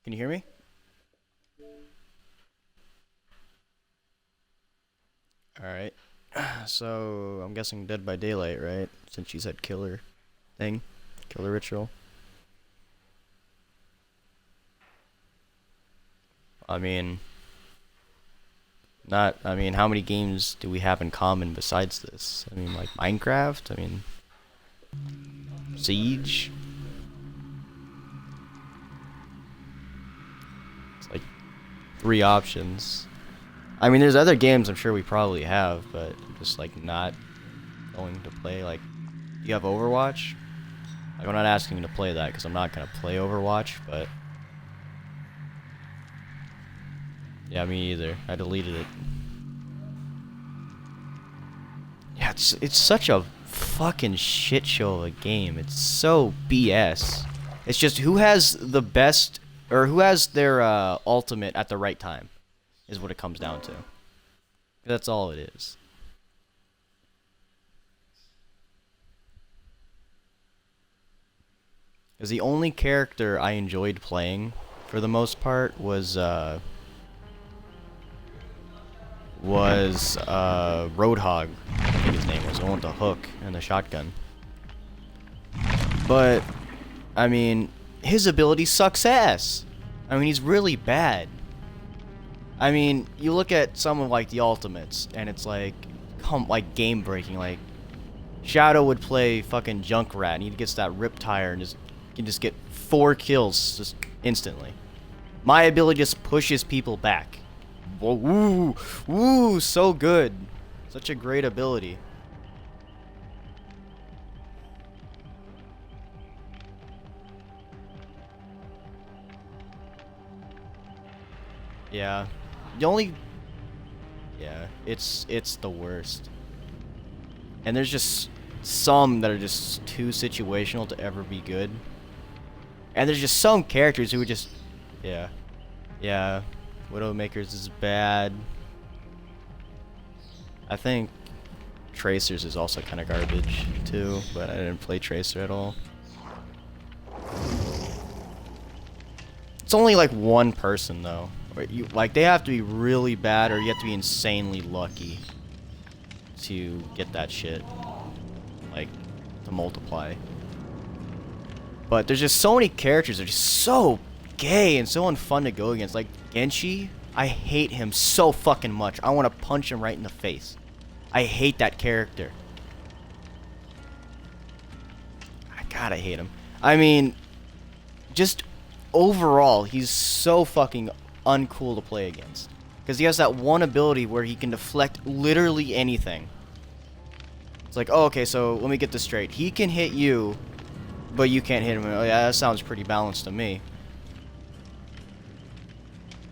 Can you hear me? Alright. So, I'm guessing Dead by Daylight, right? Since you said killer thing. Killer ritual. I mean, how many games do we have in common besides this? I mean, like Minecraft? I mean, Siege? It's like three options. I mean, there's other games I'm sure we probably have, but just like not going to play. Like, you have Overwatch? Like, I'm not asking you to play that because I'm not gonna play Overwatch, but yeah, me either. I deleted it. Yeah, it's such a fucking shit show of a game. It's so BS. It's just who has the best or who has their ultimate at the right time is what it comes down to. That's all it is. Because the only character I enjoyed playing for the most part was Roadhog. I think his name was the one with the hook and the shotgun. But I mean, his ability sucks ass. I mean, he's really bad. I mean, you look at some of like the ultimates, and it's like, like game breaking. Like Shadow would play fucking Junkrat, and he gets that rip tire and just can just get 4 kills just instantly. My ability just pushes people back. Whoa, woo, woo, so good. Such a great ability. Yeah. The only Yeah, it's the worst. And there's just some that are just too situational to ever be good. And there's just some characters who are just yeah. Yeah. Widowmakers is bad. I think Tracers is also kind of garbage too, but I didn't play Tracer at all. It's only like one person though. You like they have to be really bad or you have to be insanely lucky to get that shit. Like to multiply. But there's just so many characters that are just so gay and so unfun to go against. Like Genshi, I hate him so fucking much. I want to punch him right in the face. I hate that character. God, I hate him. I mean, just overall, he's so fucking uncool to play against. Because he has that one ability where he can deflect literally anything. It's like, oh, okay, so let me get this straight. He can hit you, but you can't hit him. Oh, yeah, that sounds pretty balanced to me.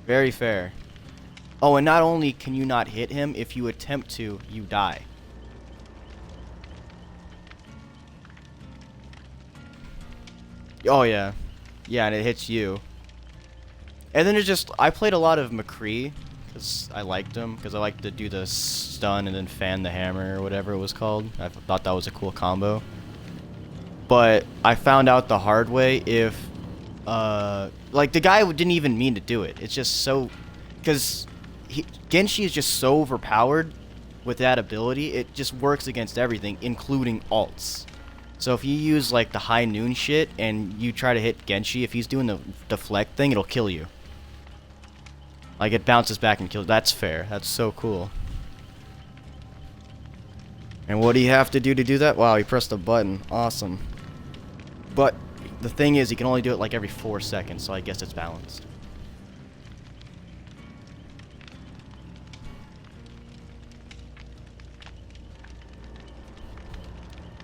Very fair. Oh, and not only can you not hit him, if you attempt to, you die. Oh, yeah. Yeah, and it hits you. And then it's just, I played a lot of McCree, because I liked him, because I liked to do the stun and then fan the hammer, or whatever it was called. I thought that was a cool combo. But I found out the hard way if, like, the guy didn't even mean to do it. It's just so, because Genshi is just so overpowered with that ability, it just works against everything, including alts. So if you use like the high noon shit and you try to hit Genshi, if he's doing the deflect thing, it'll kill you. Like it bounces back and kills. That's fair. That's so cool. And what do you have to do that? Wow, he pressed a button. Awesome. But the thing is, he can only do it like every 4 seconds, so I guess it's balanced.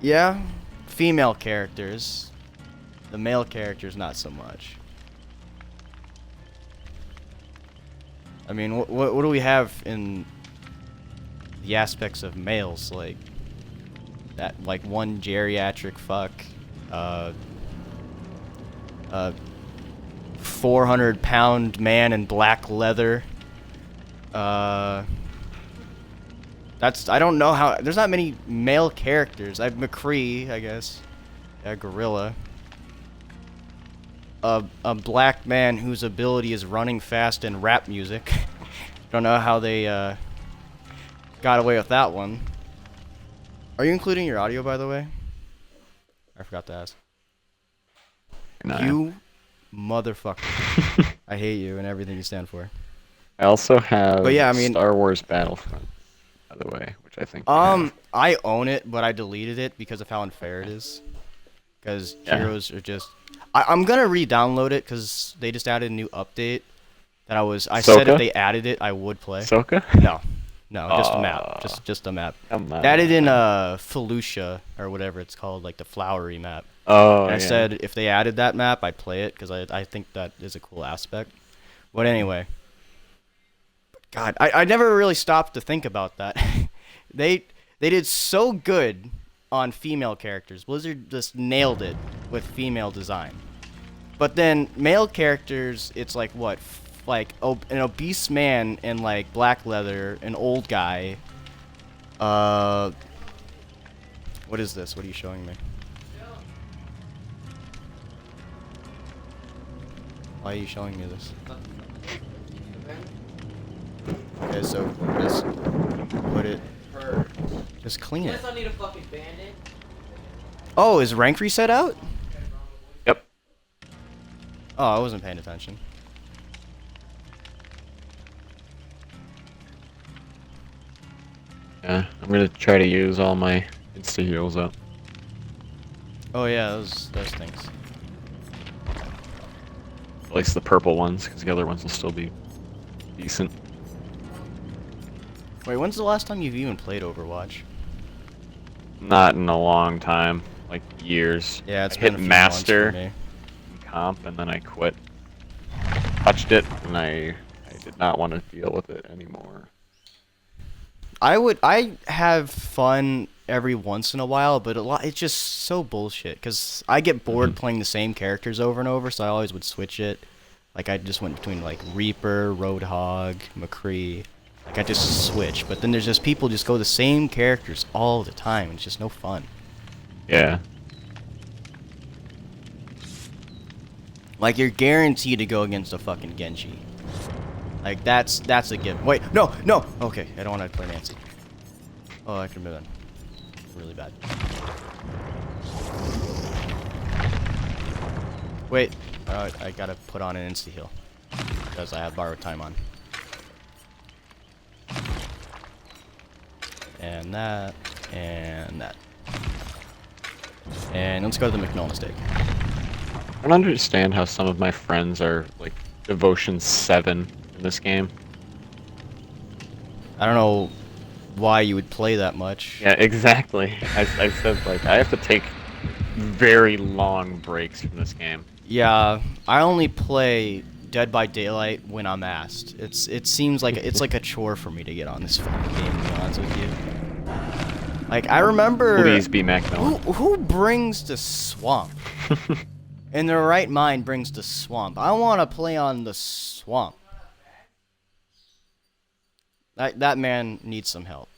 Yeah, female characters. The male characters, not so much. I mean, what do we have in the aspects of males? Like, that, like one geriatric fuck, uh, 400-pound man in black leather. I don't know how, there's not many male characters. I have McCree, I guess. Yeah, Gorilla. a black man whose ability is running fast and rap music. Don't know how they got away with that one. Are you including your audio, by the way? I forgot to ask. No. You motherfucker. I hate you and everything you stand for. I also have But yeah, I mean, Star Wars Battlefront, by the way, which I think. I own it, but I deleted it because of how unfair it is. Because heroes are just. I'm gonna re-download it because they just added a new update. I said if they added it, I would play. Ahsoka? No, just a map. Just a map. Come on. They added in Felucia or whatever it's called, like the flowery map. Oh, And I yeah. said if they added that map, I'd play it because I think that is a cool aspect. But anyway, God, I never really stopped to think about that. they did so good on female characters. Blizzard just nailed it with female design. But then male characters, it's like what, like an obese man in like black leather, an old guy. What is this? What are you showing me? Why are you showing me this? Okay, so just put it. Just clean it. I need a fucking bandit. Oh, is rank reset out? Yep. Oh, I wasn't paying attention. Yeah, I'm gonna try to use all my insta heals up. Oh yeah, those things. At least the purple ones, because the other ones will still be decent. Wait, when's the last time you've even played Overwatch? Not in a long time, like years. Yeah, it's I been hit a few master months for me. in comp, and then I quit. Touched it, and I did not want to deal with it anymore. I have fun every once in a while, but it's just so bullshit because I get bored playing the same characters over and over, so I always would switch it. Like I just went between like Reaper, Roadhog, McCree. Like I just switch, but then there's just people just go the same characters all the time. It's just no fun. Yeah. Like you're guaranteed to go against a fucking Genji. Like that's a given. Wait, no. Okay, I don't want to play Nancy. Oh, I could have been really bad. Wait, I gotta put on an insta heal because I have borrowed time on. And that, and that. And let's go to the McMillan estate. I don't understand how some of my friends are like Devotion 7 in this game. I don't know why you would play that much. Yeah, exactly. I said like I have to take very long breaks from this game. Yeah, I only play Dead by Daylight when I'm asked. It seems like it's like a chore for me to get on this fucking game, to be honest with you. Like I remember Please be Macmillan. who brings the swamp? In their right mind brings the swamp. I want to play on the swamp. That man needs some help.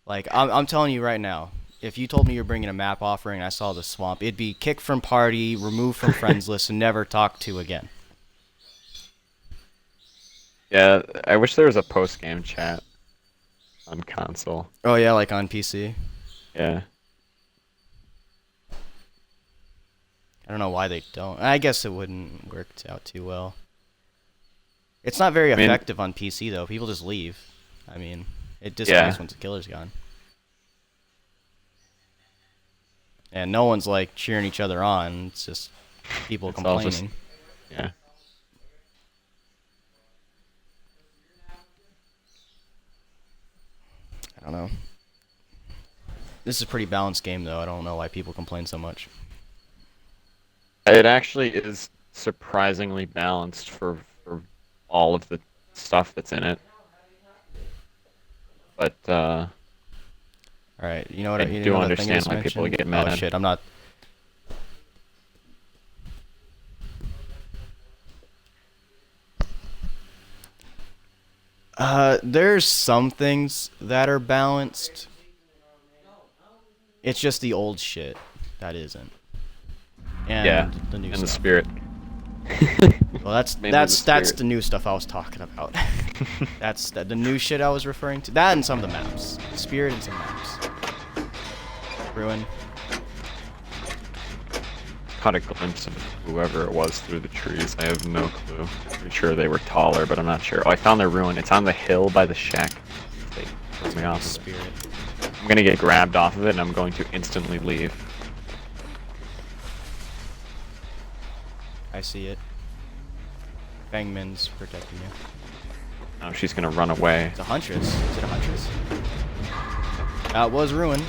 Like I'm telling you right now, if you told me you're bringing a map offering and I saw the swamp, it'd be kicked from party, removed from friends list, and never talked to again. Yeah, I wish there was a post-game chat on console. Oh yeah, like on PC. Yeah. I don't know why they don't. I guess it wouldn't work out too well. It's not very effective on PC though. People just leave. I mean, it disconnects once the killer's gone. And no one's like cheering each other on. It's just people complaining. Yeah. I don't know. This is a pretty balanced game though. I don't know why people complain so much. It actually is surprisingly balanced for all of the stuff that's in it. But all right, you know what? I you do know understand why people get mad. Oh shit, I'm not. There's some things that are balanced. It's just the old shit that isn't. and Yeah, the new and stuff. the spirit. Well, that's Mainly that's the that's spirit. the new stuff I was talking about. That's the new shit I was referring to. That and some of the maps. Spirit and some maps. Ruin. Caught a glimpse of whoever it was through the trees. I have no clue. Pretty sure they were taller, but I'm not sure. Oh, I found their ruin. It's on the hill by the shack. They threw me off of it. Spirit. I'm gonna get grabbed off of it, and I'm going to instantly leave. I see it. Bangman's protecting you. Now she's gonna run away. It's a huntress. Is it a huntress? It was ruin.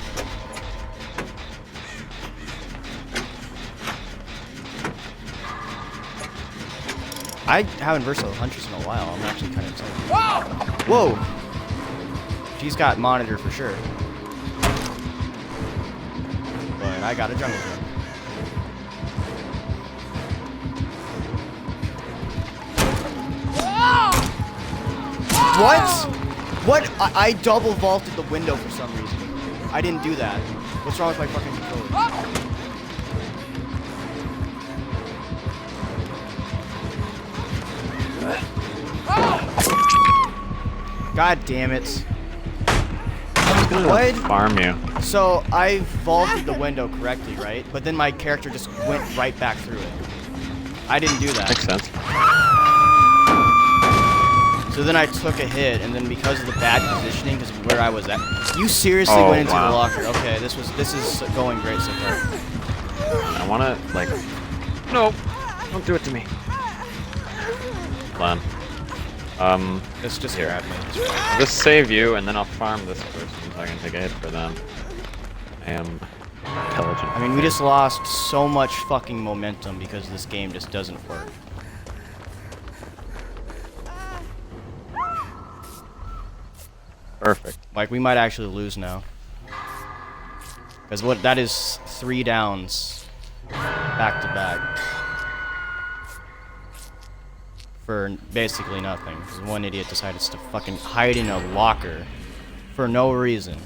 I haven't versed a huntress in a while. I'm actually kind of excited. Whoa! She's got monitor for sure. But I got a jungle gym. What? What? I double vaulted the window for some reason. I didn't do that. What's wrong with my fucking controller? God damn it. What? Farm you. So I vaulted the window correctly, right? But then my character just went right back through it. I didn't do that. Makes sense. So then I took a hit, and then because of the bad positioning, because of where I was at, you seriously Oh, went into wow. the locker. Okay, this is going great so far. I wanna, like... No! Don't do it to me. Hold on. Let's just Here. grab me. I'll just save you, and then I'll farm this person so I can take a hit for them. I am intelligent. I mean, we just lost so much fucking momentum because this game just doesn't work. Perfect. Like, we might actually lose now. Because what that is 3 downs back to back. For basically nothing. Because one idiot decided to fucking hide in a locker for no reason.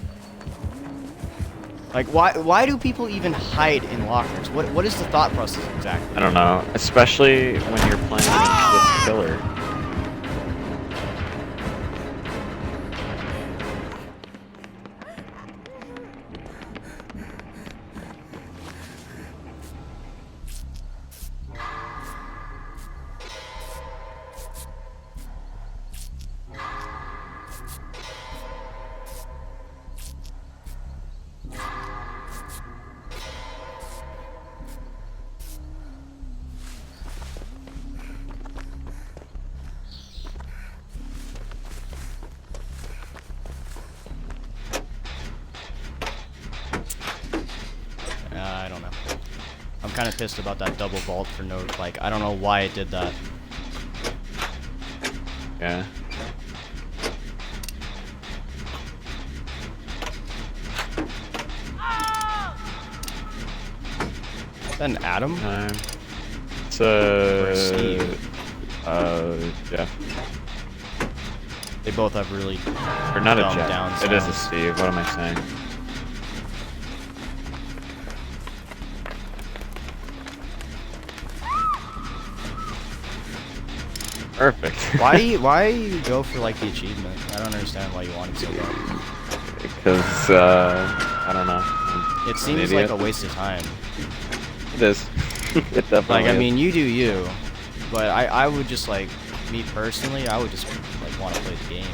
Like, why do people even hide in lockers? What is the thought process exactly? I don't know. Especially when you're playing against this killer. I don't know. I'm kind of pissed about that double vault for no, like, I don't know why it did that. Yeah. Is that an Adam? It's Or Steve? Jeff. They both have really Or not a dumb Jeff. down It is a sounds. Steve. What am I saying? Perfect. Why you go for like the achievement? I don't understand why you want it so bad. Because, I don't know. I'm It an seems idiot. like a waste of time. It is. It definitely Like, I is. mean, you do you, but I would just like, me personally, I would just like want to play the game.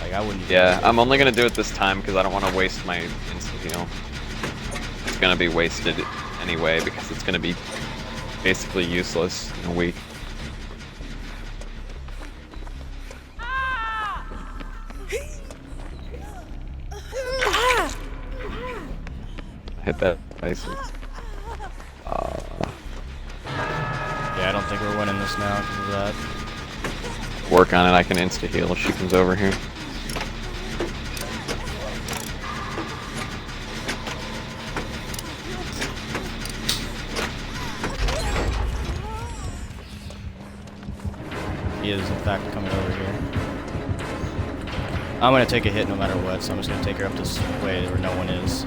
Like, I wouldn't. Even Yeah, do it. I'm only gonna do it this time because I don't want to waste my instant heal. It's gonna be wasted anyway because it's gonna be basically useless in a week. Hit that ISIS. Yeah, I don't think we're winning this now because of that. Work on it. I can insta heal if she comes over here. He is in fact coming over here. I'm gonna take a hit no matter what, so I'm just gonna take her up this way where no one is.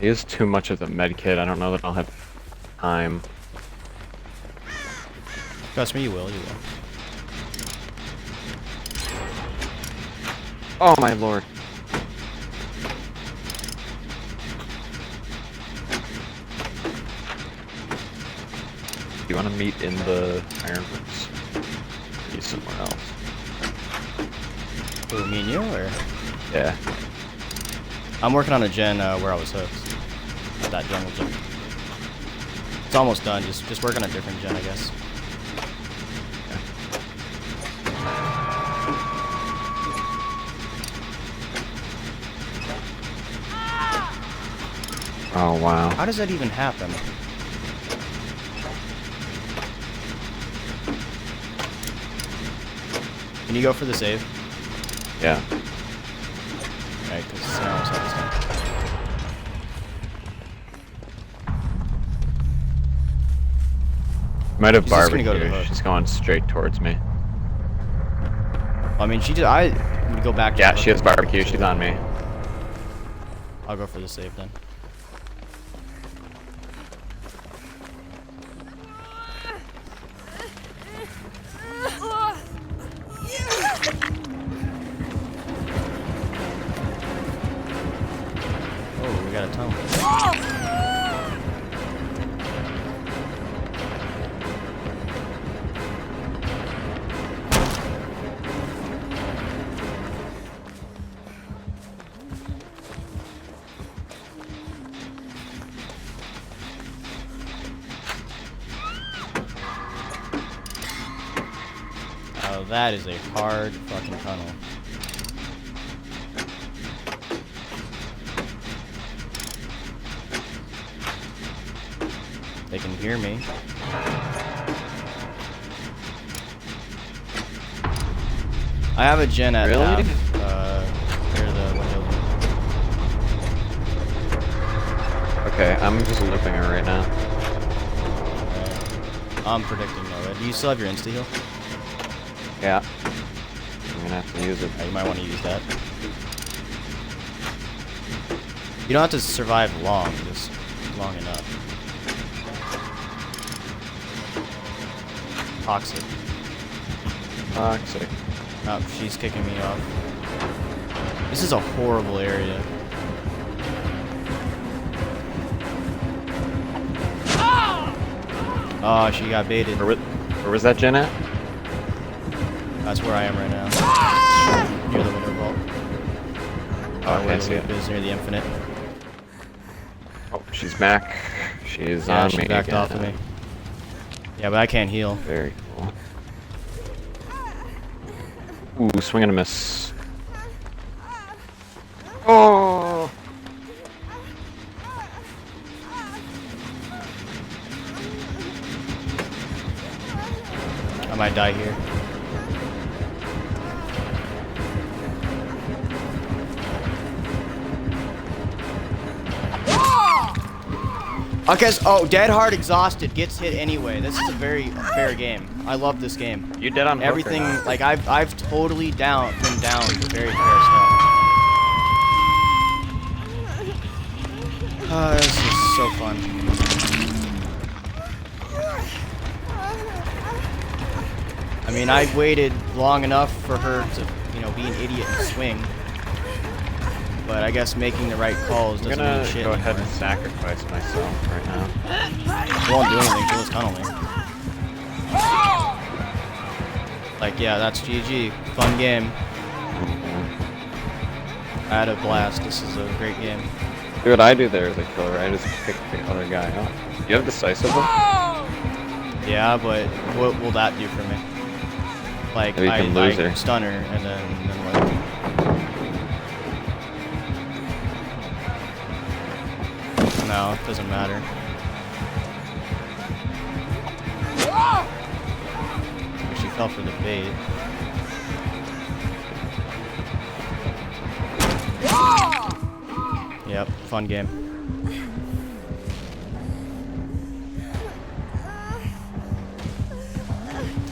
He is too much of the med kit. I don't know that I'll have time. Trust me, you will. You will. Oh my lord. Do you want to meet in the Ironworks? Or be somewhere else? Who, me and you, or? Yeah. I'm working on a gen where I was hooked. That jungle gen. It's almost done. Just work on a different gen, I guess. Oh wow. How does that even happen? Can you go for the save? Yeah. Alright, because I almost had this done. Might have She's just gonna barbecue. go to the hook. She's going straight towards me. I mean, she did. I would go back to Yeah, the she hook has and barbecue. go She's to- on me. I'll go for the save then. Oh, we got a tunnel. Oh, that is a hard fucking tunnel. They can hear me. I have a gen at Really? half, near the window. Okay, I'm just looping her right now. I'm predicting no red. Do you still have your insta heal? Yeah. I'm gonna have to use it. Yeah, you might want to use that. You don't have to survive long, just long enough. Toxic. Toxic. Oh, she's kicking me off. This is a horrible area. Oh, she got baited. Where was that gen at? That's where I am right now. Near the window vault. Oh, Where I the see loop it. is, near the infinite. Oh, she's back. She's Yeah, on she me backed again. off of me. Yeah, but I can't heal. Very cool. Ooh, swing and a miss. Oh! I might die here. Okay, oh, Dead Hard Exhausted gets hit anyway. This is a very fair game. I love this game. You dead on hook or Everything, not? like I've totally been down to very fair stuff. This is so fun. I mean, I waited long enough for her to, you know, be an idiot and swing. But I guess making the right calls I'm doesn't gonna mean shit go ahead anymore. and sacrifice myself right now. It won't do anything, she was tunneling. Like, yeah, that's GG. Fun game. I had a blast. This is a great game. Do what I do there, the killer. I just pick the other guy up. Do you have decisive? Yeah, but what will that do for me? Like, Maybe you can lose her. stun her, and then what? No, it doesn't matter. She fell for the bait. Yep, fun game.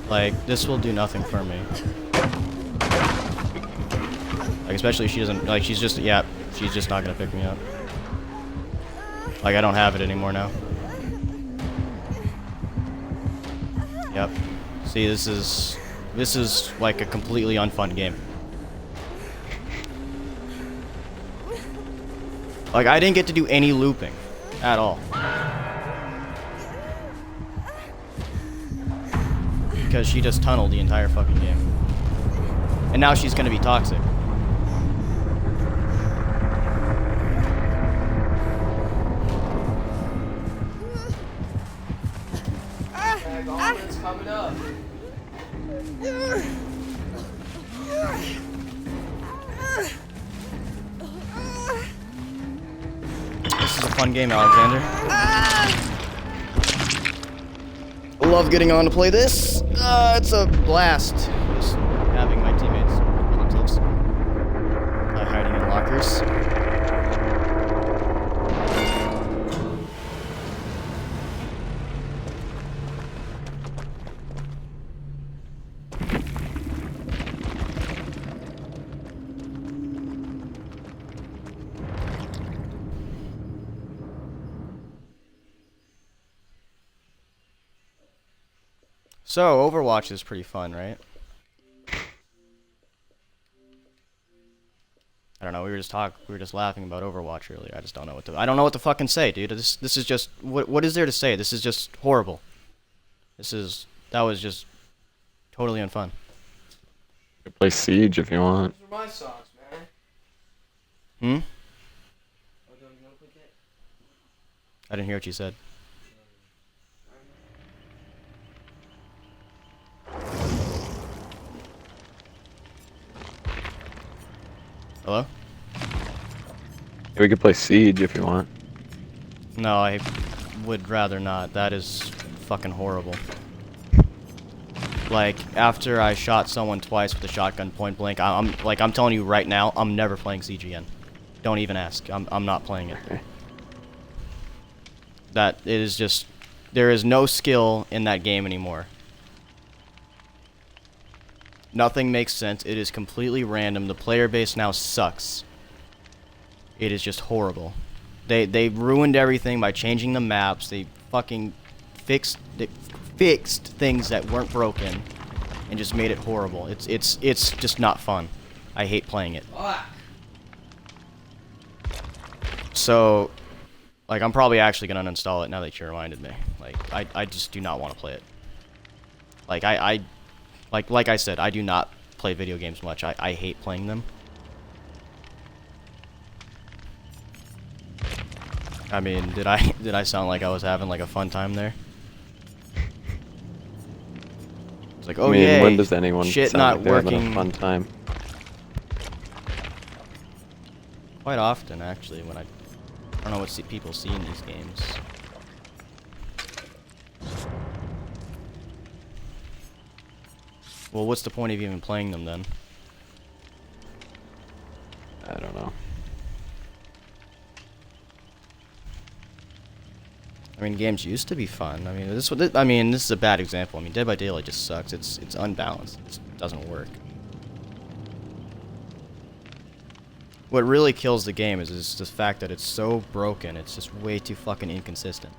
Like, this will do nothing for me. Like, especially if she doesn't, like, she's just, yeah, she's just not gonna pick me up. Like, I don't have it anymore now. Yep. See, this is like a completely unfun game. Like, I didn't get to do any looping at all. Because she just tunneled the entire fucking game. And now she's gonna be toxic. It's coming up. This is a fun game, Alexander. I love getting on to play this. It's a blast. Just having my teammates kill themselves by hiding in lockers. So, Overwatch is pretty fun, right? I don't know, we were just laughing about Overwatch earlier. I just don't know I don't know what to fucking say, dude. This is just, what is there to say? This is just horrible. That was just totally unfun. You can play Siege if you want. Those are my socks, man. Hmm? Oh, don't you know click it? I didn't hear what you said. Hello? We could play Siege if you want. No, I would rather not. That is fucking horrible. Like, after I shot someone twice with a shotgun point blank, I'm telling you right now, I'm never playing Siege again. Don't even ask. I'm not playing it. Okay. That is just, there is no skill in that game anymore. Nothing makes sense. It is completely random. The player base now sucks. It is just horrible. They ruined everything by changing the maps. They fucking fixed things that weren't broken and just made it horrible. It's just not fun. I hate playing it. So, like, I'm probably actually gonna uninstall it now that you reminded me. Like, I just do not want to play it. Like, like I said, I do not play video games much. I hate playing them. I mean, did I sound like I was having like a fun time there? It's like, oh I mean, yay, when does anyone shit sound not like they're having working? a fun time? Quite often, actually, when I don't know what people see in these games. Well, what's the point of even playing them then? I don't know. I mean, games used to be fun. I mean, this is a bad example. I mean, Dead by Daylight just sucks. It's unbalanced. It just doesn't work. What really kills the game is the fact that it's so broken. It's just way too fucking inconsistent.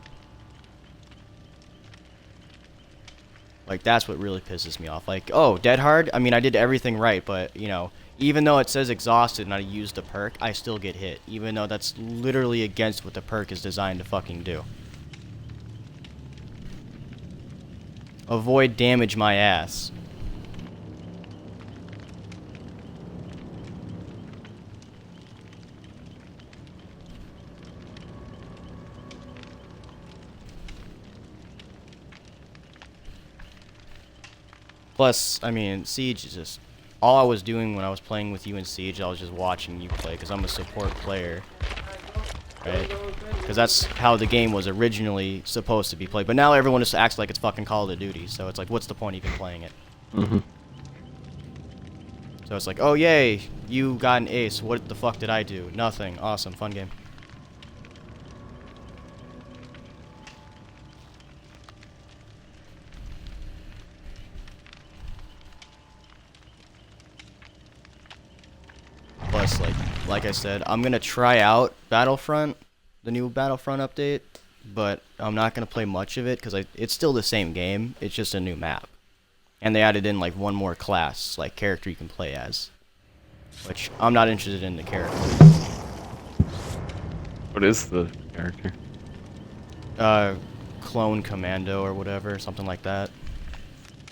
Like, that's what really pisses me off. Like, oh, Dead Hard? I mean, I did everything right, but, you know, even though it says exhausted and I used the perk, I still get hit. Even though that's literally against what the perk is designed to fucking do. Avoid damage my ass. Plus, I mean, Siege is just... All I was doing when I was playing with you in Siege, I was just watching you play, because I'm a support player. Right? Because that's how the game was originally supposed to be played. But now everyone just acts like it's fucking Call of Duty, so it's like, what's the point even playing it? Mm-hmm. So it's like, oh yay, you got an ace, what the fuck did I do? Nothing. Awesome, fun game. Plus, like I said, I'm gonna try out Battlefront the new Battlefront update, but I'm not gonna play much of it because it's still the same game. It's just a new map, and they added in like one more class, like character you can play as, which I'm not interested in the character. What is the character? Clone Commando or whatever, something like that.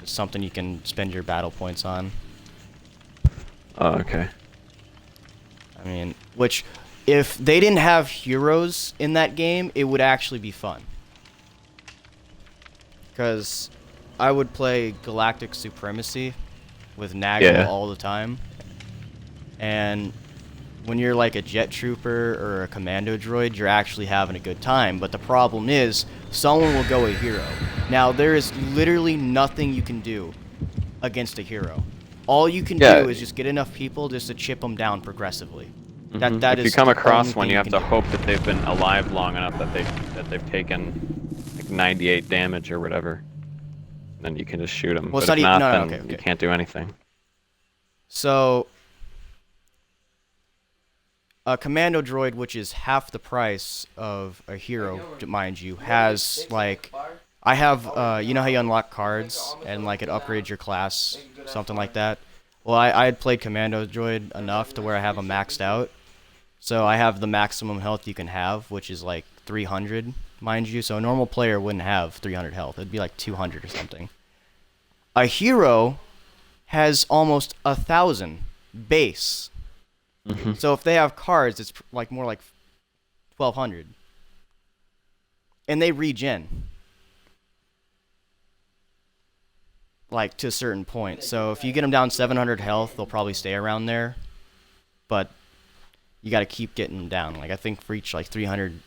It's something you can spend your battle points on. Oh, okay. I mean, which, if they didn't have heroes in that game, it would actually be fun. Because I would play Galactic Supremacy with Nagel all the time. And when you're like a jet trooper or a commando droid, you're actually having a good time. But the problem is, someone will go a hero. Now, there is literally nothing you can do against a hero. All you can do is just get enough people just to chip them down progressively. That if is you come the across only one, thing you have can to do. hope that they've been alive long enough that they've taken like 98 damage or whatever. Then you can just shoot them. Well, it's but if not not, even- no, then okay. you can't do anything. So, a commando droid, which is half the price of a hero, mind you, has like, I have, you know how you unlock cards and like it upgrades your class, something like that. Well, I had played commando droid enough to where I have them maxed out, so I have the maximum health you can have, which is like 300, mind you. So a normal player wouldn't have 300 health; it'd be like 200 or something. A hero has almost 1,000 base. So if they have cards, it's like more like 1,200. And they regen. Like to a certain point. So if you get them down 700 health, they'll probably stay around there. But you got to keep getting them down. Like I think for each like 300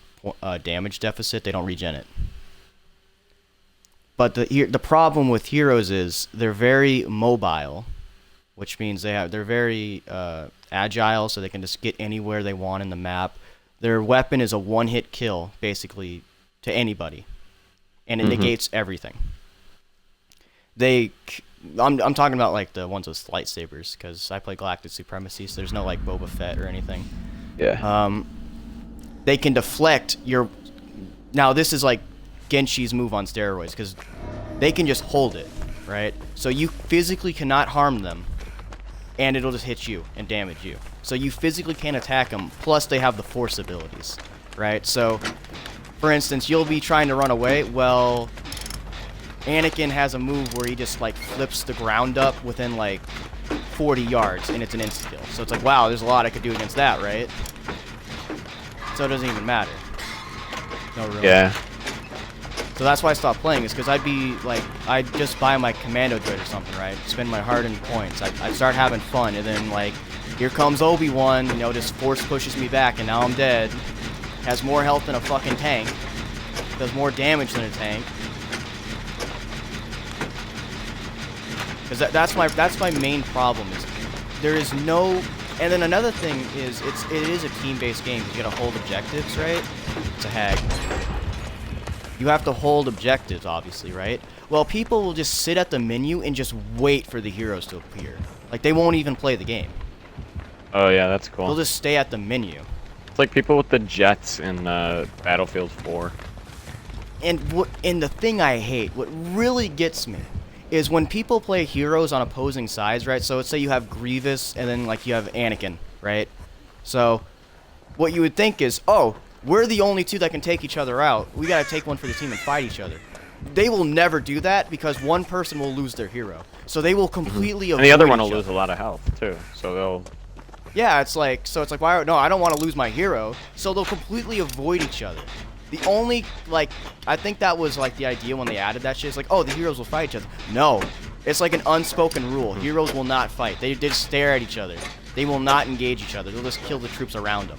damage deficit, they don't regen it. But the problem with heroes is they're very mobile, which means they're very agile, so they can just get anywhere they want in the map. Their weapon is a one-hit kill, basically, to anybody, and it negates everything. I'm talking about like the ones with lightsabers, because I play Galactic Supremacy, so there's no like Boba Fett or anything. Yeah. They can deflect your. Now this is like Genshi's move on steroids, because they can just hold it, right? So you physically cannot harm them, and it'll just hit you and damage you. So you physically can't attack them, plus they have the force abilities, right? So, for instance, you'll be trying to run away. Well, Anakin has a move where he just like flips the ground up within like 40 yards, and it's an insta-kill. So it's like, wow, there's a lot I could do against that, right? So it doesn't even matter. No, really. Yeah. So that's why I stopped playing, is because I'd be like, I'd just buy my commando droid or something, right? Spend my hard-earned points. I'd start having fun, and then like, here comes Obi-Wan, you know, just force pushes me back, and now I'm dead. Has more health than a fucking tank. Does more damage than a tank. Because that's my main problem, is there is no. And then another thing is it is a team-based game, because you gotta hold objectives, right? It's a hag. You have to hold objectives, obviously, right? Well, people will just sit at the menu and just wait for the heroes to appear. Like, they won't even play the game. Oh yeah, that's cool. They'll just stay at the menu. It's like people with the jets in Battlefield 4. And the thing I hate, what really gets me, is when people play heroes on opposing sides, right? So let's say you have Grievous and then like you have Anakin, right? So what you would think is, oh, we're the only two that can take each other out. We gotta take one for the team and fight each other. They will never do that, because one person will lose their hero. So they will completely avoid And the other one will each lose other. a lot of health too. So they'll. Yeah, it's like, why? No, I don't want to lose my hero. So they'll completely avoid each other. The only, like, I think that was like the idea when they added that shit. It's like, oh, the heroes will fight each other. No, it's like an unspoken rule. Heroes will not fight. They just stare at each other. They will not engage each other. They'll just kill the troops around them.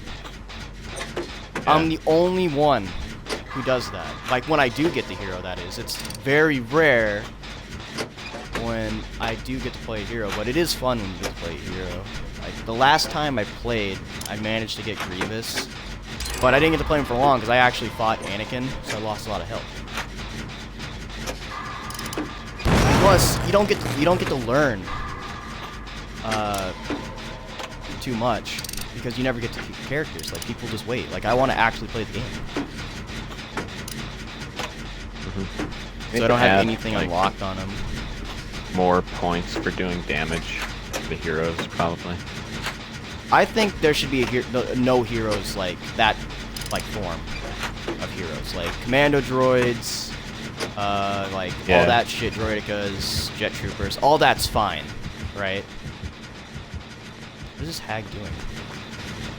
Yeah. I'm the only one who does that. Like, when I do get the hero, that is. It's very rare when I do get to play a hero, but it is fun when you get to play a hero. Like, the last time I played, I managed to get Grievous, but I didn't get to play him for long because I actually fought Anakin, so I lost a lot of health. Plus, you don't get to learn too much. because you never get to keep characters. Like, people just wait. Like, I want to actually play the game. So I don't have anything like, unlocked on them. more points for doing damage to the heroes, probably. I think there should be no heroes like that, like form of heroes, like commando droids, like all that shit, droidicas, jet troopers, all that's fine, right? What is this hag doing?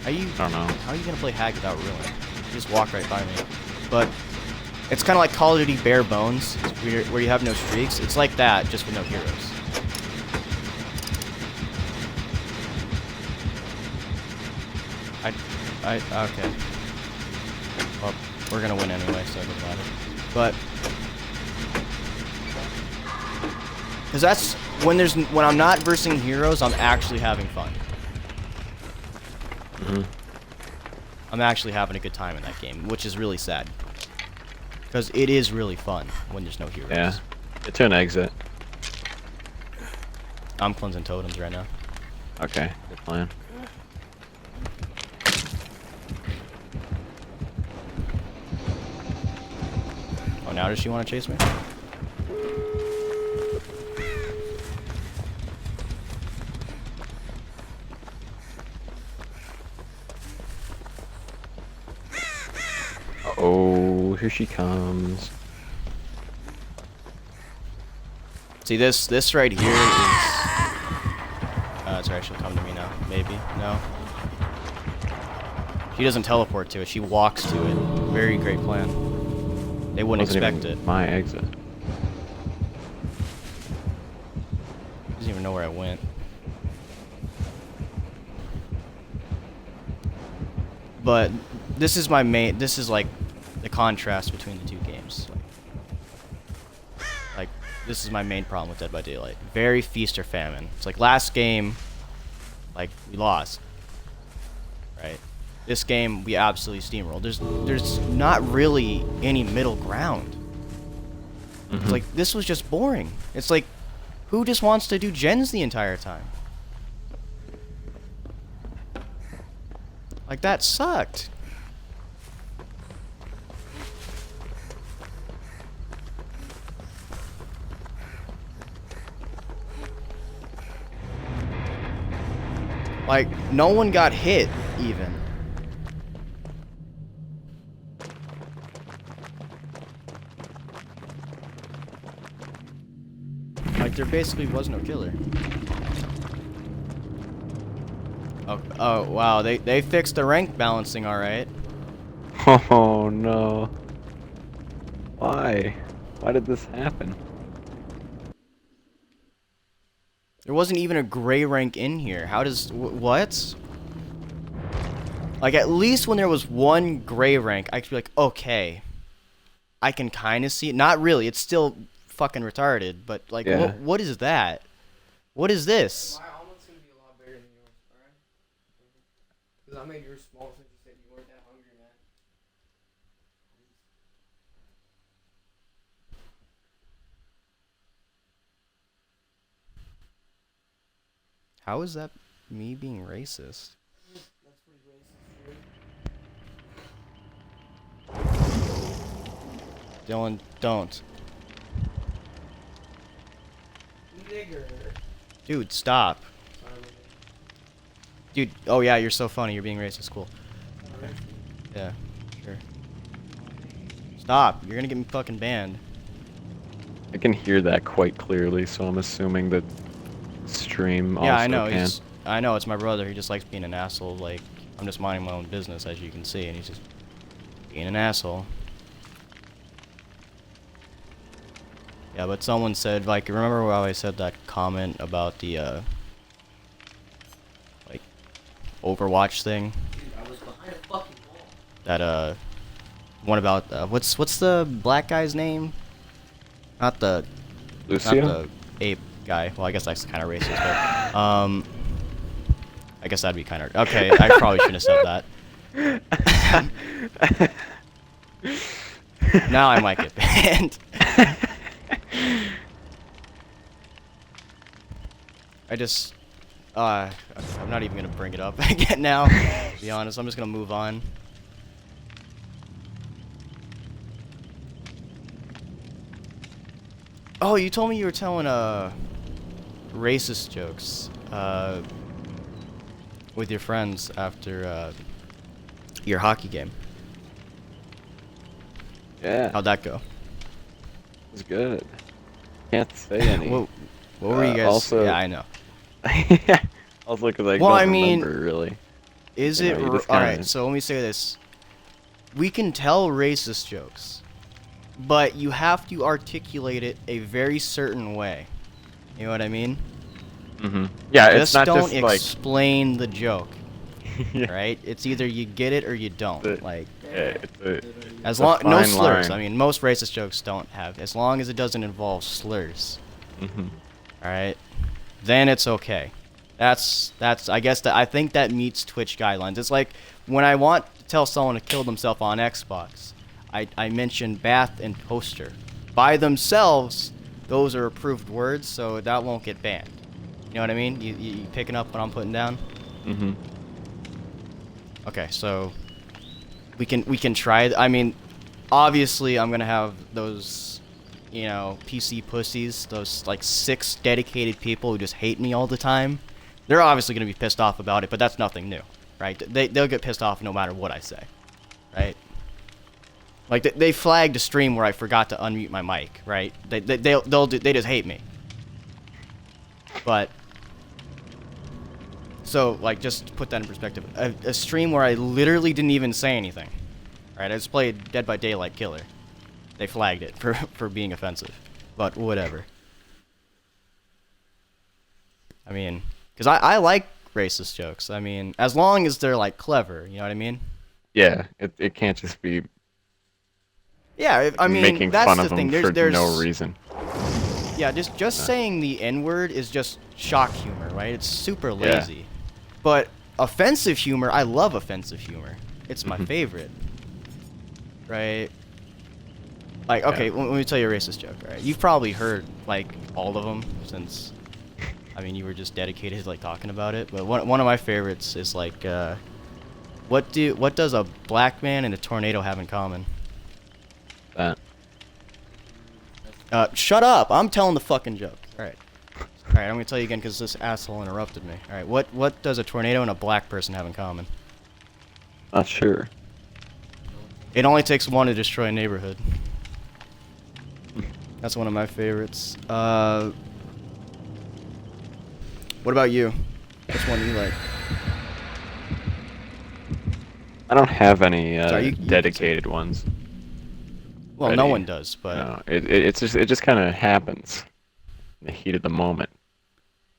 I don't know. How are you gonna play hag without ruin? You just walk right by me. But it's kind of like Call of Duty bare bones, where you have no streaks. It's like that, just with no heroes. Okay. Well, we're gonna win anyway, so it doesn't matter. But, cause that's when I'm not versing heroes, I'm actually having fun. I'm actually having a good time in that game, which is really sad. Because it is really fun when there's no heroes. Yeah. Get to an exit. I'm cleansing totems right now. Okay, good plan. Oh, now does she want to chase me? Oh, here she comes. See, this right here is... sorry, she'll come to me now. Maybe. No. She doesn't teleport to it. She walks to it. Very great plan. They wouldn't expect it. My exit. Doesn't even know where I went. But this is my main... This is like the contrast between the two games. Like, this is my main problem with Dead by Daylight. Very feast or famine. It's like last game, like, we lost. Right? This game, we absolutely steamrolled. There's not really any middle ground. It's like, this was just boring. It's like, who just wants to do gens the entire time? Like, that sucked. Like, no one got hit, even. Like, there basically was no killer. Oh, wow, they fixed the rank balancing alright. Oh no. Why? Why did this happen? There wasn't even a gray rank in here. How does... what? Like, at least when there was one gray rank, I could be like, okay. I can kind of see it. Not really. It's still fucking retarded. But, like, Yeah. what is that? What is this? My omelet's gonna be a lot better than yours, alright? Because I made yours small since you said you weren't that hungry, man. How is that me being racist? That's pretty racist, dude. Dylan, don't. Nigger. Dude, stop. Sorry, nigger. Dude, oh yeah, you're so funny. You're being racist. Cool. Alright. Yeah, sure. Stop. You're gonna get me fucking banned. I can hear that quite clearly, so I'm assuming that stream also Yeah, I know. can. I know. It's my brother. He just likes being an asshole. Like, I'm just minding my own business, as you can see, and he's just being an asshole. Yeah, but someone said, like, remember how I said that comment about the, like, Overwatch thing? Dude, I was behind a fucking wall. That, one about, what's the black guy's name? Not the Lucio? ape guy. Well, I guess that's kind of racist, but, I guess that'd be kind of, okay, I probably shouldn't have said that. Now I might get banned. I'm not even gonna bring it up again now. To be honest, I'm just gonna move on. Oh, you told me you were telling racist jokes with your friends after your hockey game. Yeah, How'd that go? it was good. Can't say any. What were you guys? also- Yeah, I know. Also, because I Well, don't I mean, remember really. Is You it know, you just alright? kinda- So let me say this: we can tell racist jokes, but you have to articulate it a very certain way. You know what I mean? Yeah, it's Just not don't just like. explain the joke, Yeah, right? It's either you get it or you don't. The- Like, yeah, it's a, as a long no fine slurs. line. I mean, most racist jokes don't have. As long as it doesn't involve slurs, mhm. all right, then it's okay. That's I guess that I think that meets Twitch guidelines. It's like when I want to tell someone to kill themselves on Xbox, I mention bath and toaster. By themselves, those are approved words, so that won't get banned. You know what I mean? You picking up what I'm putting down? Mhm. Okay, so we can try. I mean, obviously I'm gonna have those, you know, PC pussies, those like 6 dedicated people who just hate me all the time. They're obviously gonna be pissed off about it, but that's nothing new, right? They'll get pissed off no matter what I say, right? Like they flagged a stream where I forgot to unmute my mic, right? They just hate me. But so like just to put that in perspective, a stream where I literally didn't even say anything, right? I just played Dead by Daylight Killer. They flagged it for being offensive, but whatever. I mean, because I like racist jokes. I mean, as long as they're like clever, you know what I mean? Yeah, it can't just be Yeah, I mean making that's fun the of them thing. for There's no reason. Yeah, just saying the N-word is just shock humor, right? It's super Yeah. lazy. But offensive humor, I love offensive humor. It's my Mhm. favorite. Right? Like, okay, Yeah. let me tell you a racist joke, right? You've probably heard, like, all of them since, I mean, you were just dedicated to, like, talking about it. But one of my favorites is, like, what does a black man and a tornado have in common? That. Shut up! I'm telling the fucking joke. Alright. Alright, I'm gonna tell you again because this asshole interrupted me. Alright, what does a tornado and a black person have in common? Not sure. It only takes one to destroy a neighborhood. That's one of my favorites. What about you? Which one do you like? I don't have any Sorry, you- dedicated ones. Well, no Ready. one does, but No, it just kind of happens in the heat of the moment,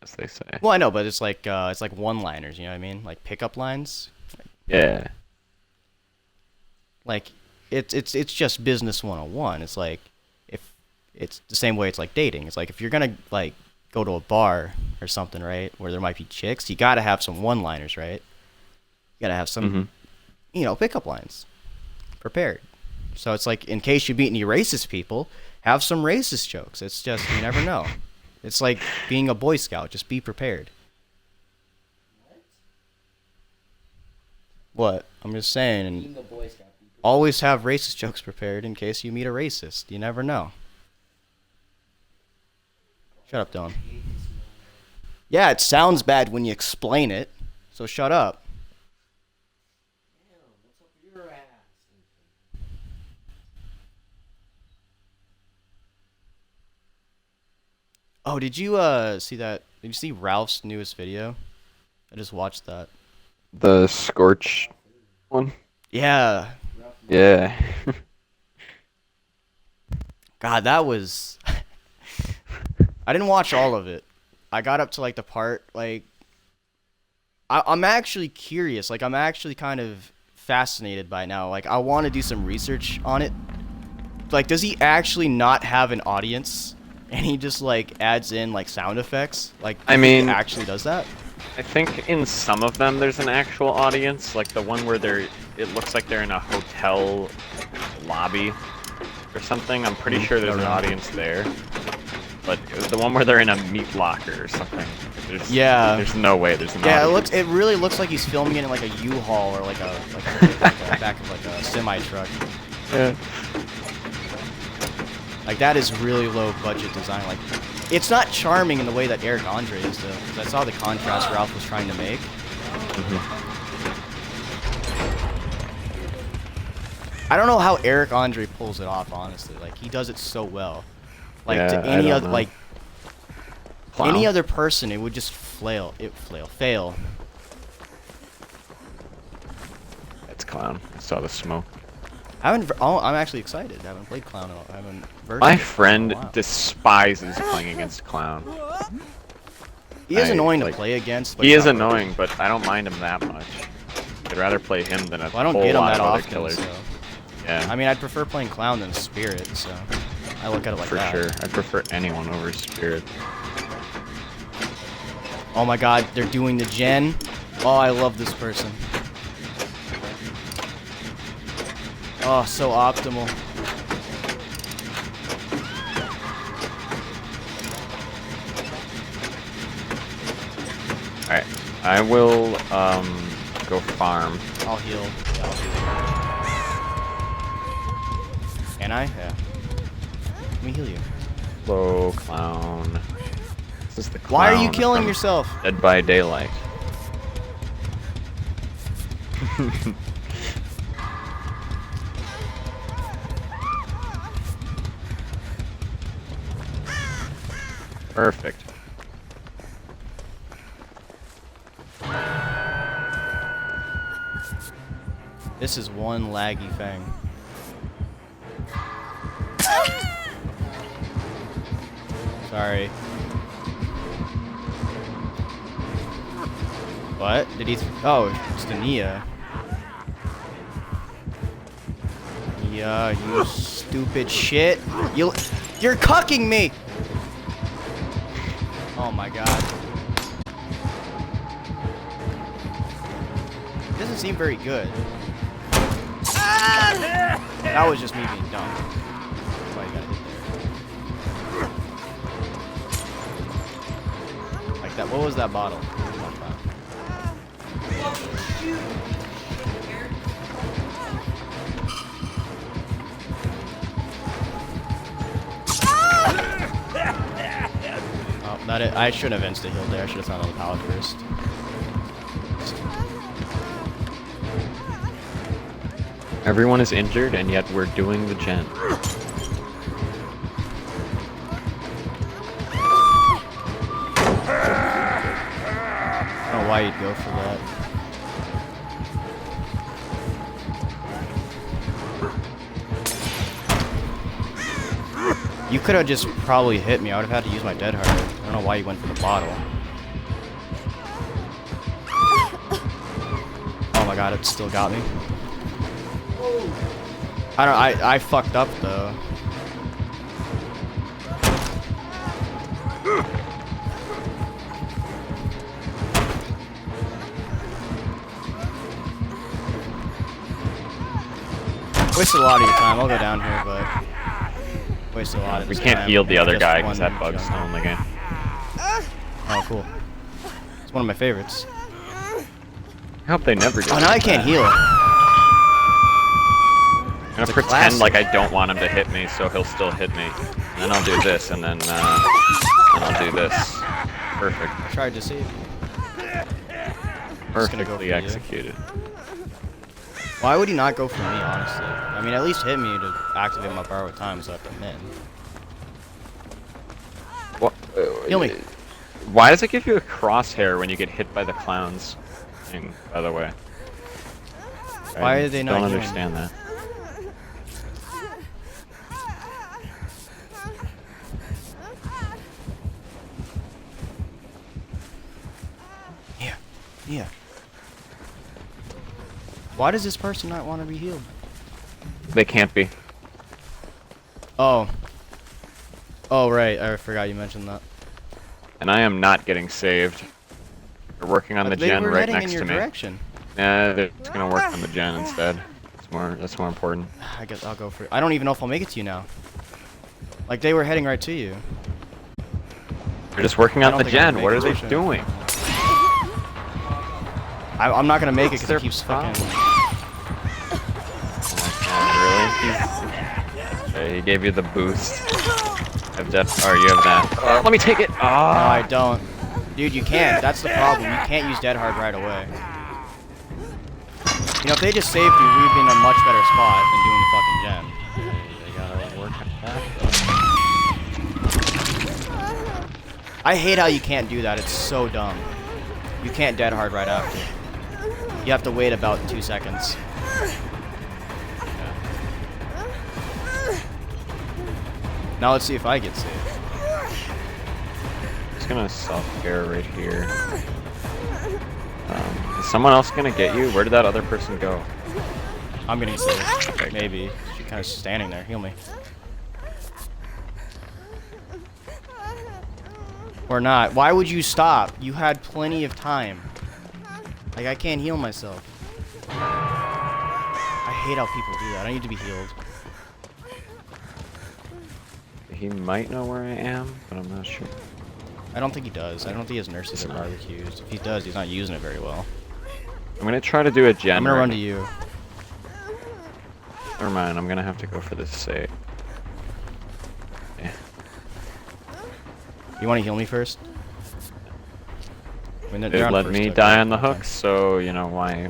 as they say. well, I know, but it's like one-liners. You know what I mean? Like pickup lines. Yeah. Like it's just business 101. It's like if it's the same way it's like dating. It's like if you're gonna like go to a bar or something, right, where there might be chicks, you gotta have some one-liners, right? You gotta have some, Mhm. you know, pickup lines prepared. So it's like in case you meet any racist people, have some racist jokes. It's just you never know. It's like being a Boy Scout. Just be prepared. What? I'm just saying. And Being a Boy Scout. always have racist jokes prepared in case you meet a racist. You never know. Shut up, Dylan. Yeah, it sounds bad when you explain it, so shut up. Damn, what's up with your ass? Oh, did you see that? Did you see Ralph's newest video? I just watched that. The Scorch one? Yeah. Yeah. God, that was I didn't watch all of it. I got up to like the part like I'm actually curious. Like I'm actually kind of fascinated by it now. Like I want to do some research on it. Like does he actually not have an audience and he just like adds in like sound effects? Like I he mean- actually does that? I think in some of them there's an actual audience, like the one where it looks like they're in a hotel lobby or something. I'm pretty sure there's an audience there. But the one where they're in a meat locker or something, Yeah. There's no way. There's not. Yeah, it really looks like he's filming it in like a U-Haul or like a back of like a semi truck. Yeah. Like that is really low budget design. Like, it's not charming in the way that Eric Andre is though. 'Cause I saw the contrast Ralph was trying to make. I don't know how Eric Andre pulls it off, honestly. Like, he does it so well. Like, Yeah, to I any don't other, know. like, Clown. any other person, it would just fail. It's Clown. I saw the smoke. I'm actually excited. I haven't played Clown at all. I haven't versed My in it friend in a while. despises playing against Clown. He is annoying like, to play against. But He he's is not annoying, but I don't mind him that much. I'd rather play him than a Well, I don't whole get him lot that of other often, killers. so. Yeah, I mean, I'd prefer playing Clown than Spirit, so I look at it like for that. sure. I prefer anyone over Spirit. Oh my god, they're doing the gen. Oh, I love this person. Oh, so optimal. Alright, I will go farm. I'll heal. Yeah, I'll heal. Can I? Yeah. Let me heal you. Hello, Clown. This is the Clown. Why are you killing from yourself? Dead by Daylight. Perfect. This is one laggy thing. Sorry. What? Did he? Oh, it's the Nia. Yeah, you stupid shit. You're cucking me. Oh my god. Doesn't seem very good. That was just me being dumb. That's why you gotta hit there. Like that. What was that bottle? Oh, not it. I shouldn't have insta healed there. I should have found on the pallet first. Everyone is injured, and yet we're doing the gen. I don't know why you'd go for that. You could have just probably hit me. I would have had to use my dead hard. I don't know why you went for the bottle. Oh my god, it still got me. I fucked up though. Wasted a lot of your time. I'll go down here, but wasted a lot of We his can't time. heal the other Just guy because one that bug's jump. still in the game. Oh, cool. It's one of my favorites. I hope they never do. Oh, now I can't heal. I'm It's gonna a pretend classic. like I don't want him to hit me, so he'll still hit me. And then I'll do this, and then I'll do this. Perfect. I tried to save you. Just gonna go for Perfectly you. executed. Why would he not go for me, honestly? I mean, at least hit me to activate my power with time so I can min. What? Heal me. Why does it give you a crosshair when you get hit by the clowns thing, by the way? Why I are they not don't healing? understand that. Yeah. Yeah. Why does this person not want to be healed? They can't be. Oh. Oh, right. I forgot you mentioned that. And I am not getting saved. They're working on the They gen were right heading next in your to me. direction. Nah, they're just gonna work on the gen instead. That's more important. I guess I'll go for it. I don't even know if I'll make it to you now. Like, they were heading right to you. They're just working I on don't the think I can gen. What make are it. they doing? I'm not gonna make it What's because their he keeps problem? fucking. Oh, really? Okay, he gave you the boost. I have death. Or you have that. Let me take it. No, Ah. I don't. Dude, you can't. That's the problem. You can't use Dead Hard right away. You know, if they just saved you, we'd be in a much better spot than doing the fucking gen. They gotta work on that. I hate how you can't do that. It's so dumb. You can't Dead Hard right after. You have to wait about 2 seconds. Now let's see if I get saved. Just gonna self-care right here. Is someone else gonna get you? Where did that other person go? I'm getting saved. Okay. Maybe. She's kind of standing there. Heal me. Or not. Why would you stop? You had plenty of time. Like, I can't heal myself. I hate how people do that. I need to be healed. He might know where I am, but I'm not sure. I don't think he does. I don't think his nurses are barbecues. If he does, he's not using it very well. I'm gonna try to do a gen. I'm gonna right run to you. Never mind, I'm gonna have to go for this save. Yeah. You want to heal me first? I mean, They they're on let first me hook. die on the hook, so you know why.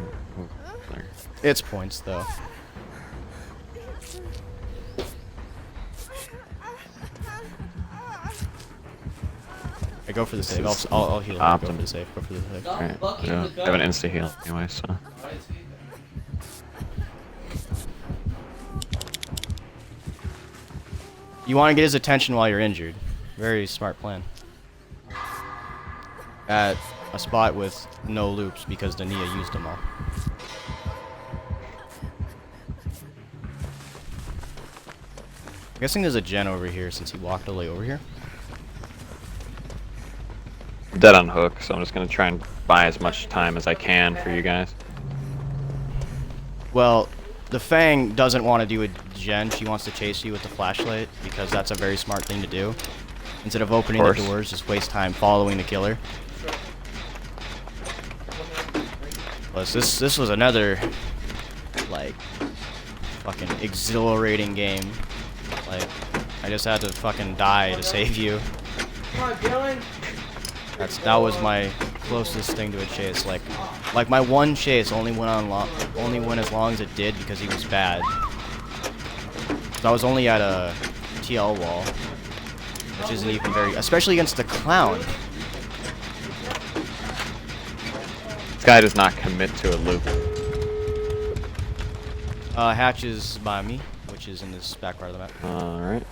It's points, though. I go for the save. I'll heal. Go for the save. Go for the save. Alright, yeah. I have an insta heal anyway, so. You want to get his attention while you're injured. Very smart plan. At a spot with no loops because Dania used them all. I'm guessing there's a gen over here since he walked all the way over here. I'm dead on hook, so I'm just gonna try and buy as much time as I can for you guys. Well, the Fang doesn't want to do a gen. She wants to chase you with the flashlight because that's a very smart thing to do. Instead of opening the doors, just waste time following the killer. Plus, this was another, like, fucking exhilarating game. Like, I just had to fucking die to save you. Come on, Dylan. That was my closest thing to a chase. Like my one chase only went as long as it did because he was bad. So I was only at a TL wall, which isn't even very, especially against the clown. This guy does not commit to a loop. Hatch is by me, which is in this back part of the map. Alright.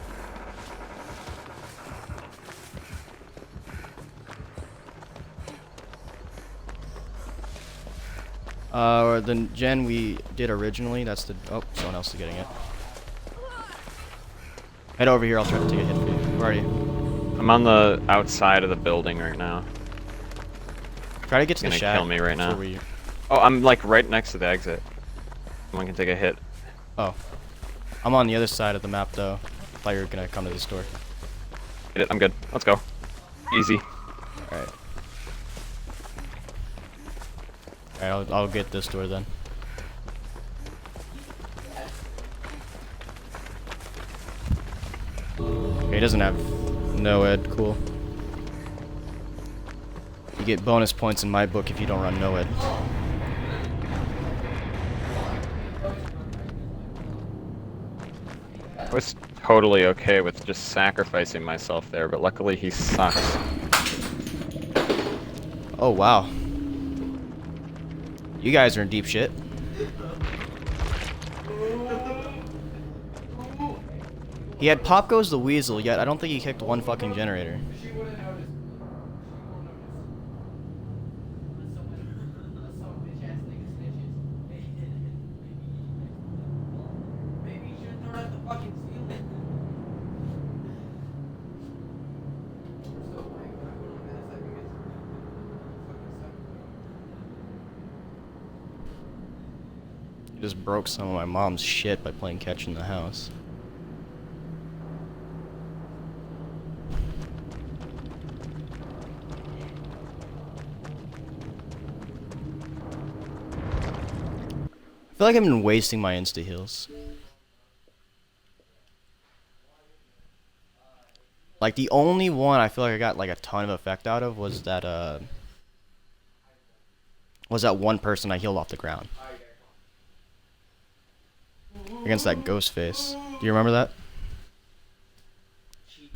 The gen we did originally, that's the, oh, someone else is getting it. Head over here, I'll try to take a hit for you. Where are you? I'm on the outside of the building right now. Try to get to the Gonna shack. kill me right before now. we- Oh, I'm like right next to the exit. Someone can take a hit. Oh. I'm on the other side of the map though. I thought you were gonna come to this door. Hit it. I'm good. Let's go. Easy. Alright. Alright, I'll get this door then. Okay, he doesn't have no ed, cool. You get bonus points in my book if you don't run no ed. I was totally okay with just sacrificing myself there, but luckily he sucks. Oh wow. You guys are in deep shit. He had Pop Goes the Weasel, yet I don't think he kicked one fucking generator. She wouldn't notice. Some bitch ass nigga snitches. Maybe you should throw it at the fucking ceiling. We're still playing, but I put on that second against fucking second. He just broke some of my mom's shit by playing catch in the house. feel like I've been wasting my insta heals. Like the only one I feel like I got like a ton of effect out of was that one person I healed off the ground against that ghost face. Do you remember that? Cheating.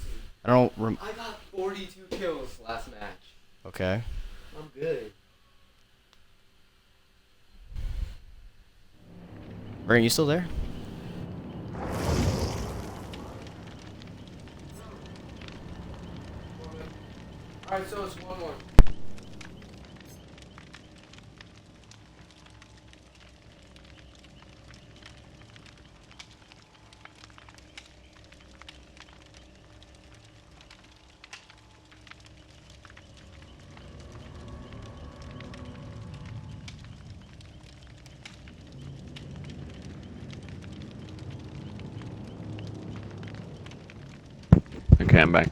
I don't. I got 42 kills last match. Okay. I'm good. Rain, you still there? Alright, so it's 1-1. Okay, I'm back.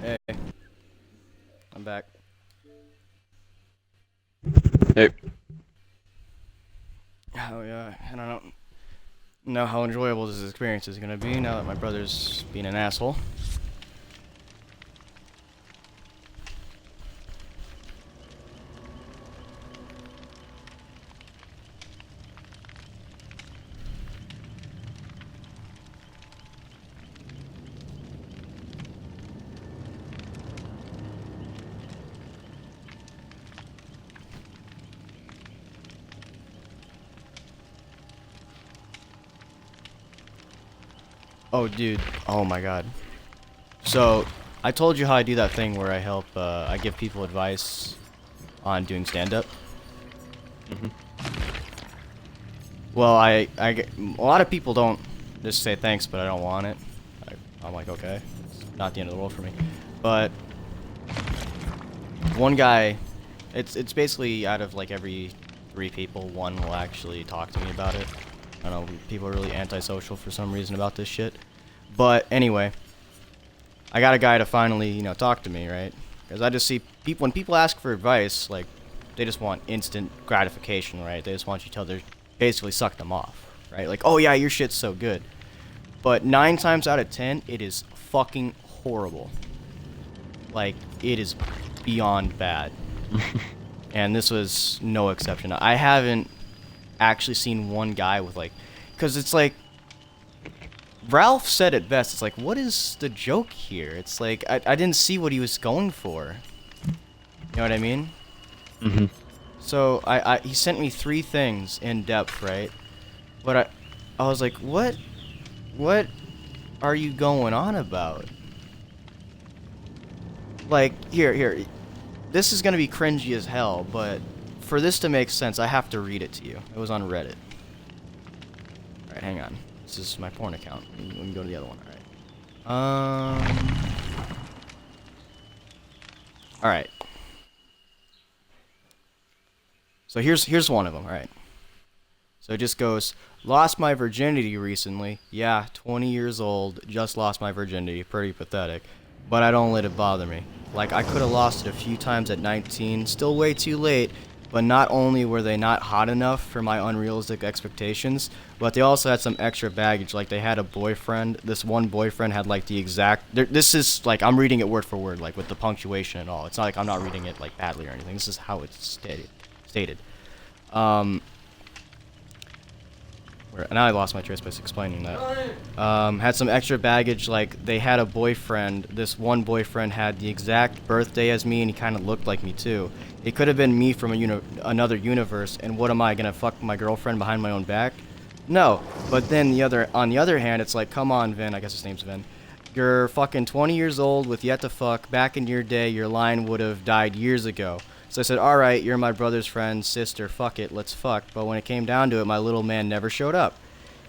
Hey, I'm back. Hey, Oh yeah, I don't know how enjoyable this experience is gonna be now that my brother's being an asshole. Oh, dude. Oh my god. So, I told you how I do that thing where I give people advice on doing stand-up. Well, a lot of people don't just say thanks, but I don't want it. I'm like, okay, it's not the end of the world for me. But one guy, it's basically out of like every 3 people, 1 will actually talk to me about it. I don't know, people are really antisocial for some reason about this shit. But anyway, I got a guy to finally, talk to me, right? Because I just see people, when people ask for advice, like, want instant gratification, right? They just want you to tell their basically suck them off, right? Like, oh yeah, your shit's so good. But 9 times out of 10, it is fucking horrible. Like, it is beyond bad. And this was no exception. I haven't actually seen one guy with like, because it's like, Ralph said it best. It's like, what is the joke here? It's like, I didn't see what he was going for. You know what I mean? Mm-hmm. So he sent me 3 things in depth, right? But I was like, what are you going on about? Like, here. This is gonna be cringy as hell, but for this to make sense, I have to read it to you. It was on Reddit. Alright, hang on. This is my porn account. Let me go to the other one. Alright. Alright. So here's one of them. Alright. So it just goes, lost my virginity recently. Yeah, 20 years old, just lost my virginity. Pretty pathetic. But I don't let it bother me. Like, I could have lost it a few times at 19, still way too late, but not only were they not hot enough for my unrealistic expectations, but they also had some extra baggage. Like, they had a boyfriend. This one boyfriend had, like, the exact... This is, like, I'm reading it word for word, like, with the punctuation and all. It's not like I'm not reading it, like, badly or anything. This is how it's stated. And now I lost my trace by explaining that. Had some extra baggage, like they had a boyfriend. This one boyfriend had the exact birthday as me, and he kind of looked like me too. It could have been me from another universe, and what am I gonna fuck my girlfriend behind my own back? No. But then on the other hand, it's like, come on, Vin. I guess his name's Vin. You're fucking 20 years old with yet to fuck. Back in your day, your line would have died years ago. So I said, alright, you're my brother's friend, sister, fuck it, let's fuck. But when it came down to it, my little man never showed up.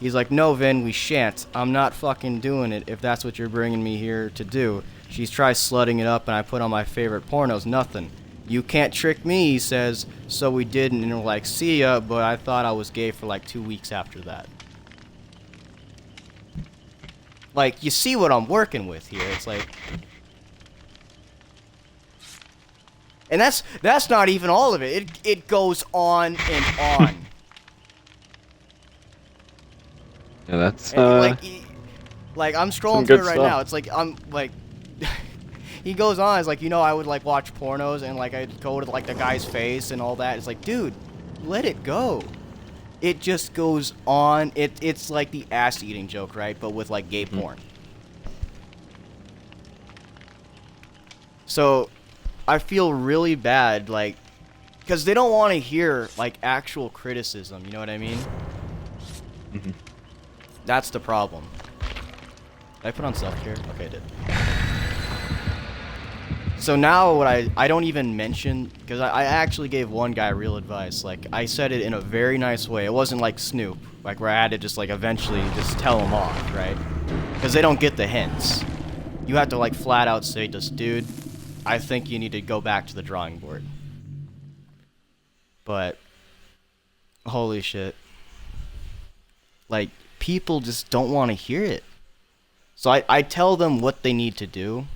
He's like, no, Vin, we shan't. I'm not fucking doing it if that's what you're bringing me here to do. She's tried slutting it up, and I put on my favorite pornos, nothing. You can't trick me, he says. So we didn't, and we're like, see ya, but I thought I was gay for like 2 weeks after that. Like, you see what I'm working with here. It's like... And that's not even all of it. It goes on and on. Yeah, that's And like I'm scrolling through it right stuff. now. It's like I'm like he goes on. It's like, you know, I would like watch pornos and like I'd go to like the guy's face and all that. It's like, dude, let it go. It just goes on. It's like the ass eating joke, right? But with like gay porn. So I feel really bad, like, because they don't want to hear like actual criticism. You know what I mean? Mm-hmm. That's the problem. Did I put on self-care? Okay, I did. So now what I don't even mention, because I actually gave one guy real advice. Like, I said it in a very nice way. It wasn't like Snoop, like where I had to just like eventually just tell him off, right? Because they don't get the hints. You have to like flat out say, just, dude, I think you need to go back to the drawing board. But, holy shit. Like, people just don't want to hear it. So I tell them what they need to do,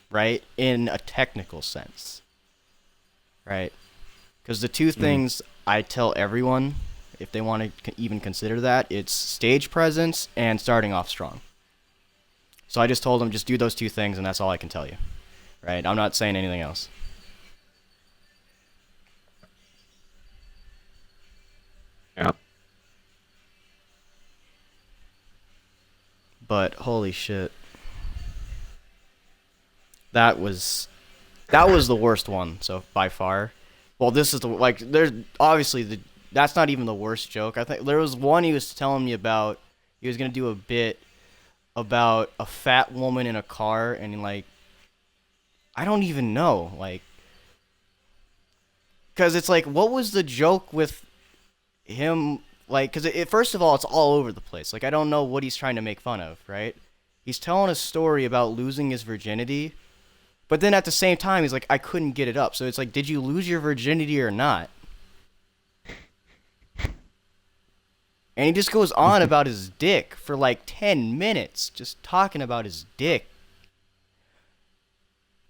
right, in a technical sense, right? Because the two things I tell everyone, if they want to even consider that, it's stage presence and starting off strong. So I just told them, just do those 2 things, and that's all I can tell you, right? I'm not saying anything else. Yeah. But holy shit, that was the worst one. So by far, well, this is the like. There's obviously that's not even the worst joke. I think there was one he was telling me about. He was gonna do a bit about a fat woman in a car, and like, I don't even know, like, because it's like, what was the joke with him? Like, because first of all, it's all over the place. Like, I don't know what he's trying to make fun of, right? He's telling a story about losing his virginity, but then at the same time, he's like, I couldn't get it up. So it's like, did you lose your virginity or not? And he just goes on about his dick for like 10 minutes, just talking about his dick.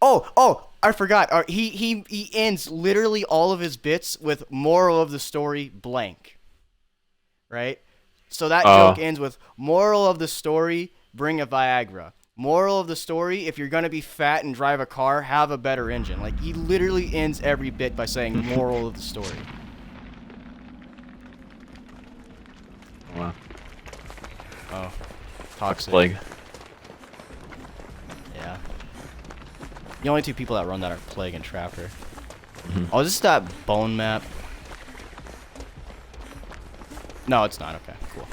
Oh, I forgot. He ends literally all of his bits with moral of the story blank. Right? So that joke ends with moral of the story, bring a Viagra. Moral of the story, if you're going to be fat and drive a car, have a better engine. Like, he literally ends every bit by saying moral of the story. Wow. Oh. Toxic. Plague. Yeah. The only two people that run that are Plague and Trapper. Oh, is this that bone map? No, it's not. Okay, cool.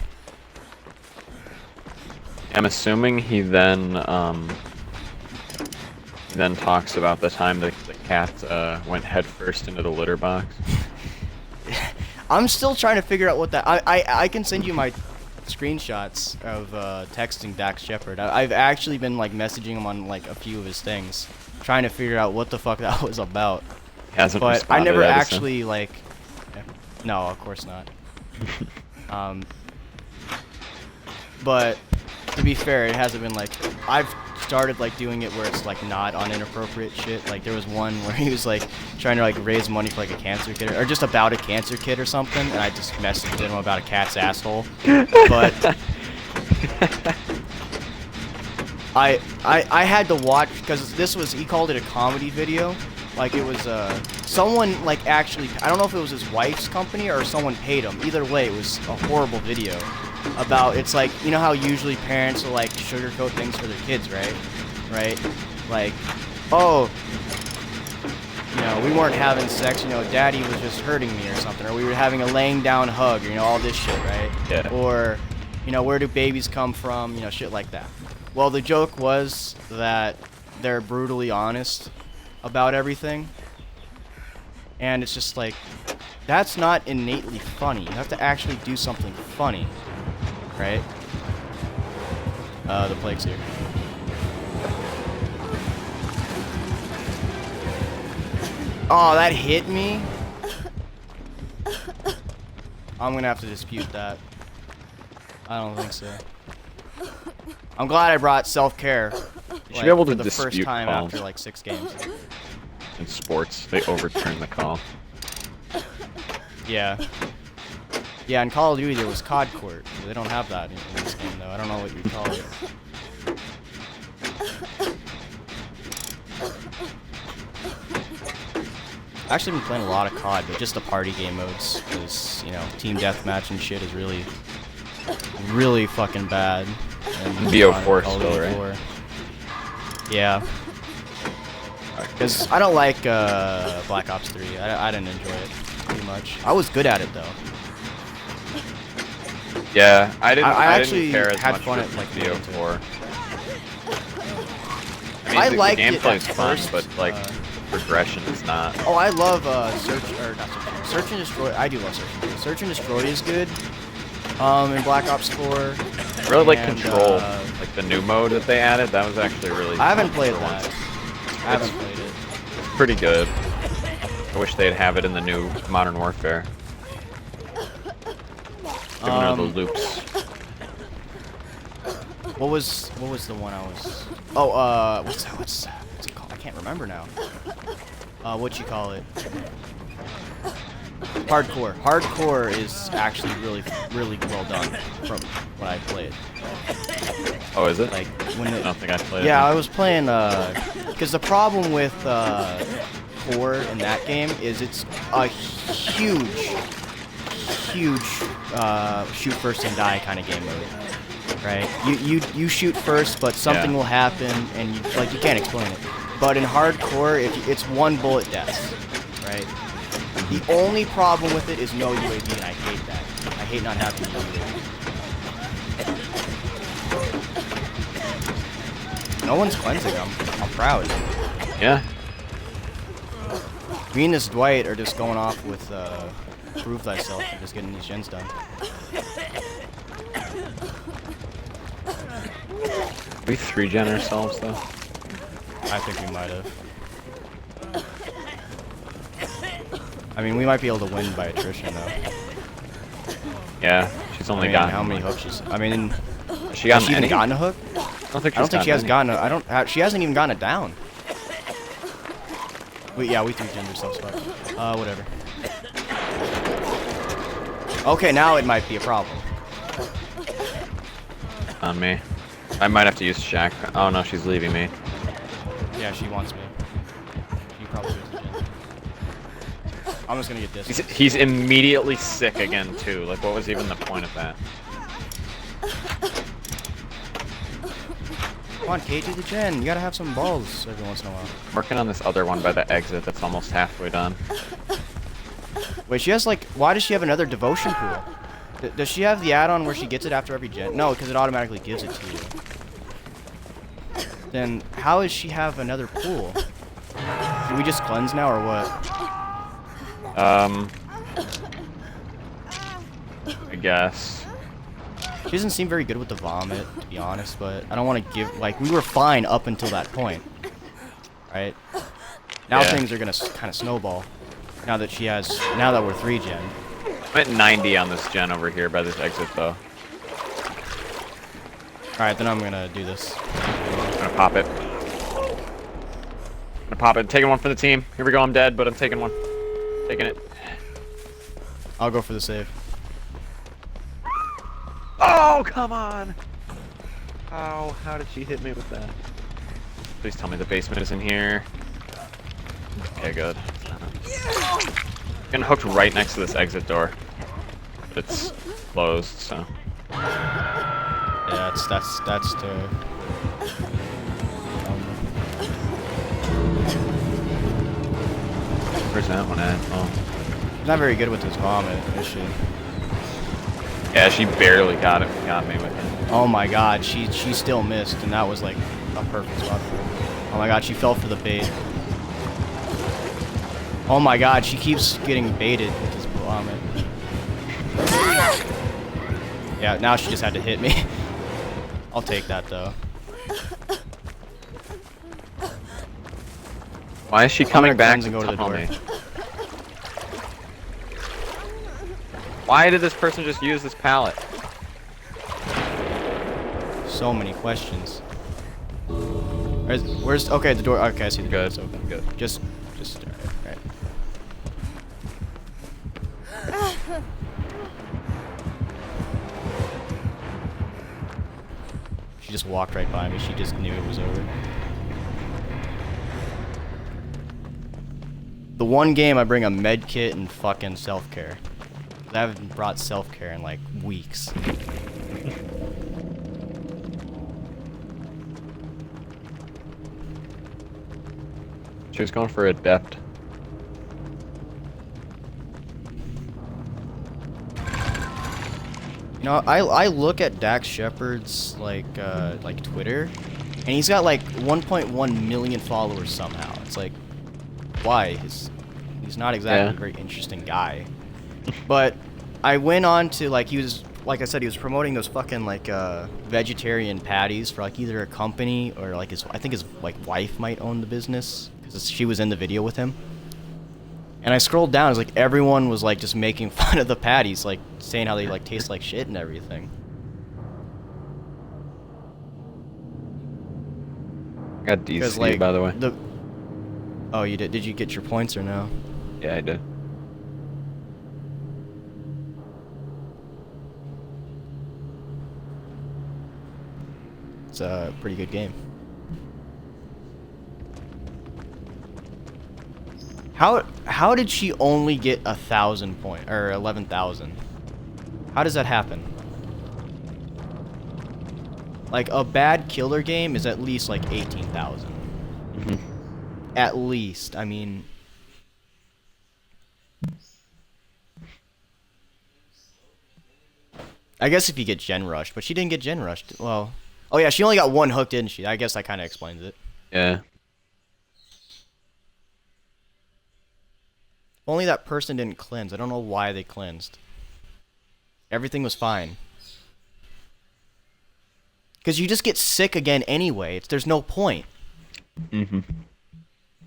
I'm assuming he then talks about the time the cat went headfirst into the litter box. I'm still trying to figure out what that. I can send you my screenshots of texting Dax Shepard. I've actually been like messaging him on like a few of his things, trying to figure out what the fuck that was about. He hasn't But I responded, never Edison. actually like. No, of course not. But to be fair, it hasn't been like I've started like doing it where it's like not on inappropriate shit. Like there was one where he was like trying to like raise money for like a cancer kid or just about a cancer kid or something, and I just messaged him about a cat's asshole. But I had to watch because this was he called it a comedy video. Like it was someone like actually I don't know if it was his wife's company or someone paid him. Either way, it was a horrible video about it's like you know how usually parents will like sugarcoat things for their kids, right? Like, oh, you know, we weren't having sex, you know, daddy was just hurting me or something, or we were having a laying down hug, or, you know, all this shit, right? Yeah. Or, you know, where do babies come from, you know, shit like that. Well, the joke was that they're brutally honest about everything, and it's just like, that's not innately funny. You have to actually do something funny, right? The Plague's here. Oh, that hit me? I'm gonna have to dispute that. I don't think so. I'm glad I brought self-care. You should be able to for the first dispute time calls. after like 6 games. In sports, they overturn the call. Yeah. Yeah, in Call of Duty there was COD Court. They don't have that in this game though. I don't know what you call it. I've actually been playing a lot of COD, but just the party game modes, because, you know, team deathmatch and shit is really, really fucking bad. And BO4 Call of still, Duty right? 4. Yeah. Because I don't like Black Ops 3. I didn't enjoy it too much. I was good at it, though. Yeah, I didn't. I I actually didn't care as had much fun with at, like, BO4. I the liked it gameplay at is fun, first, but like progression is not. Oh, I love Search and Destroy. I do love Search and Destroy. Search and Destroy is good. In Black Ops 4. I really like and, Control, like the new mode that they added. That was actually really. I haven't fun played for that. once. I haven't played it. Pretty good. I wish they'd have it in the new Modern Warfare. Giving her the loops. What was the one I was? Oh, what's it called? I can't remember now. What you call it? Hardcore. Hardcore is actually really well done from what I played. Oh, is it? Like when I don't think I played it. yeah, I was playing because the problem with Core in that game is it's a huge shoot first and die kind of game mode. Right? You shoot first, but something will happen, and you can't explain it. But in hardcore, it's one bullet deaths, right? The only problem with it is no UAV, and I hate that. I hate not having UAV. No one's cleansing. I'm proud. Yeah. Me and this Dwight are just going off with prove thyself and just getting these gens done. We 3-gen ourselves though. I think we might have. I mean, we might be able to win by attrition though. Yeah, she's only I mean, gotten how many like, hooks she's? I mean, she has got she even any? gotten a hook? I don't think, I don't think she has any. gotten a. She hasn't even gotten it down. Yeah, we threw gender stuff. Whatever. Okay, now it might be a problem. On me. I might have to use Shack. Oh no, she's leaving me. Yeah, she wants me. She probably goes to gen. I'm just gonna get this. He's immediately sick again too. Like, what was even the point of that? Come on, Kate, do the gen. You gotta have some balls every once in a while. Working on this other one by the exit that's almost halfway done. Wait, she has like, why does she have another devotion pool? Does she have the add-on where she gets it after every gen? No, because it automatically gives it to you. Then how does she have another pool? Do we just cleanse now or what? I guess. She doesn't seem very good with the vomit, to be honest, but I don't want to give, like, we were fine up until that point. Right? Now Yeah. things are gonna kind of snowball. Now that we're 3 gen. I'm at 90 on this gen over here by this exit though. Alright, then I'm gonna do this. I'm gonna pop it. Taking one for the team. Here we go, I'm dead, but I'm taking one. Taking it. I'll go for the save. Oh, come on! How did she hit me with that? Please tell me the basement is in here. Okay, good. Getting hooked right next to this exit door. But it's closed, so. Yeah, that's the... Where's that one at? Oh. She's not very good with this vomit, is she? Yeah, she barely got me with it. Oh my god, she still missed, and that was like a perfect spot for her. Oh my god, she fell for the bait. Oh my god, she keeps getting baited with this vomit. Yeah, now she just had to hit me. I'll take that though. Why is she I'm coming gonna back cleanse and go to the tell door. me? Why did this person just use this pallet? So many questions. Where's okay, the door, okay, I see the door. Good, It's open. good. Just, alright. She just walked right by me. She just knew it was over. The one game I bring a med kit and fucking self-care. I haven't brought self-care in like weeks. She was going for Adept. You know, I look at Dax Shepard's like Twitter, and he's got like 1.1 million followers somehow. It's like, why? He's not exactly a very interesting guy. But I went on to like he was like I said he was promoting those fucking like vegetarian patties for like either a company or like I think his like wife might own the business because she was in the video with him. And I scrolled down, it's like everyone was like just making fun of the patties, like saying how they like taste like shit and everything. I got DC, Because like by the way. Oh, you did? Did you get your points or no? Yeah, I did. It's a pretty good game. How did she only get 1,000 points or 11,000? How does that happen? Like a bad killer game is at least like 18,000. Mhm. At least, I mean. I guess if you get gen rushed, but she didn't get gen rushed. Well, oh yeah, she only got one hook, didn't she? I guess that kind of explains it. Yeah. Only that person didn't cleanse. I don't know why they cleansed. Everything was fine. Because you just get sick again anyway. There's no point. Mm-hmm.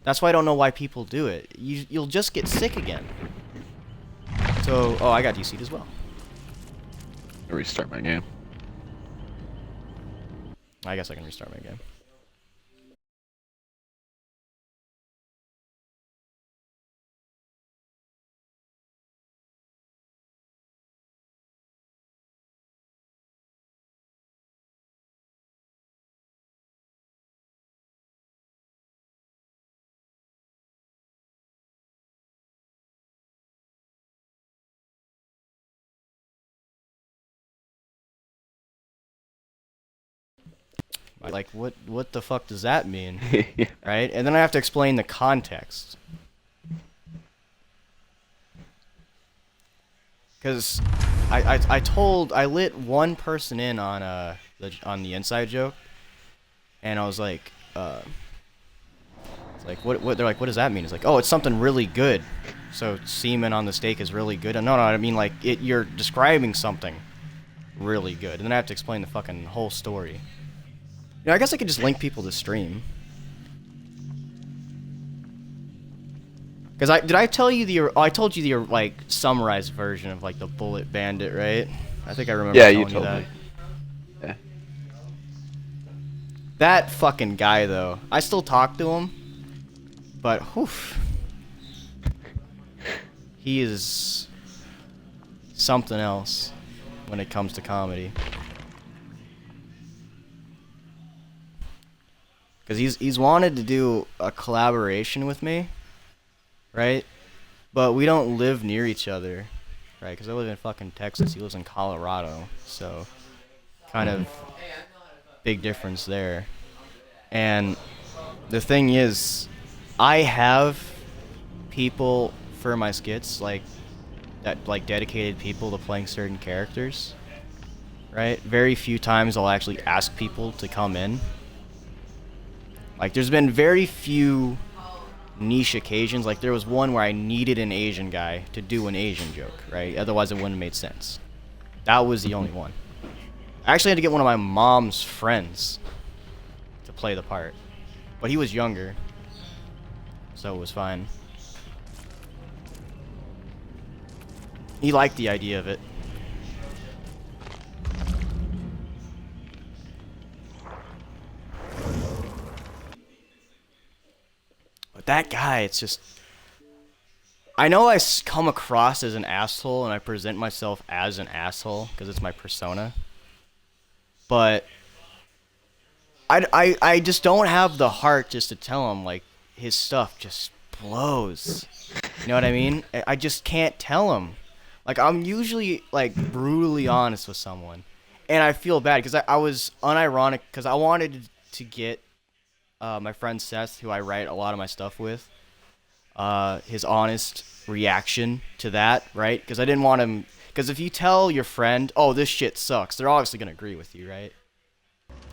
That's why I don't know why people do it. You'll just get sick again. So, oh, I got DC'd as well. Restart my game. I guess I can restart my game. Like, what the fuck does that mean? Yeah. Right? And then I have to explain the context. Because I lit one person in on the inside joke, and I was like, it's like what they're like, what does that mean? It's like, oh, it's something really good. So semen on the steak is really good. No, I mean like you're describing something really good, and then I have to explain the fucking whole story. You know, I guess I could just link people to stream. Cause I tell you I told you the like summarized version of like the Bullet Bandit, right? I think I remember Yeah, telling you told that. me. Yeah. That fucking guy though, I still talk to him, but whew, he is something else when it comes to comedy. Cause he's wanted to do a collaboration with me. Right? But we don't live near each other, right? Because I live in fucking Texas. He lives in Colorado. So, kind of big difference there. And the thing is, I have people for my skits, like dedicated people to playing certain characters, right? Very few times I'll actually ask people to come in. Like, there's been very few niche occasions. Like there was one where I needed an Asian guy to do an Asian joke, right? Otherwise it wouldn't have made sense. That was the only one. I actually had to get one of my mom's friends to play the part, but he was younger, so it was fine. He liked the idea of it. That guy, it's just, I know I come across as an asshole and I present myself as an asshole because it's my persona, but I just don't have the heart just to tell him like his stuff just blows. You know what I mean? I just can't tell him. Like I'm usually like brutally honest with someone, and I feel bad because I was unironic because I wanted to get my friend Seth, who I write a lot of my stuff with, his honest reaction to that, right? Because I didn't want him... Because if you tell your friend, oh, this shit sucks, they're obviously going to agree with you, right?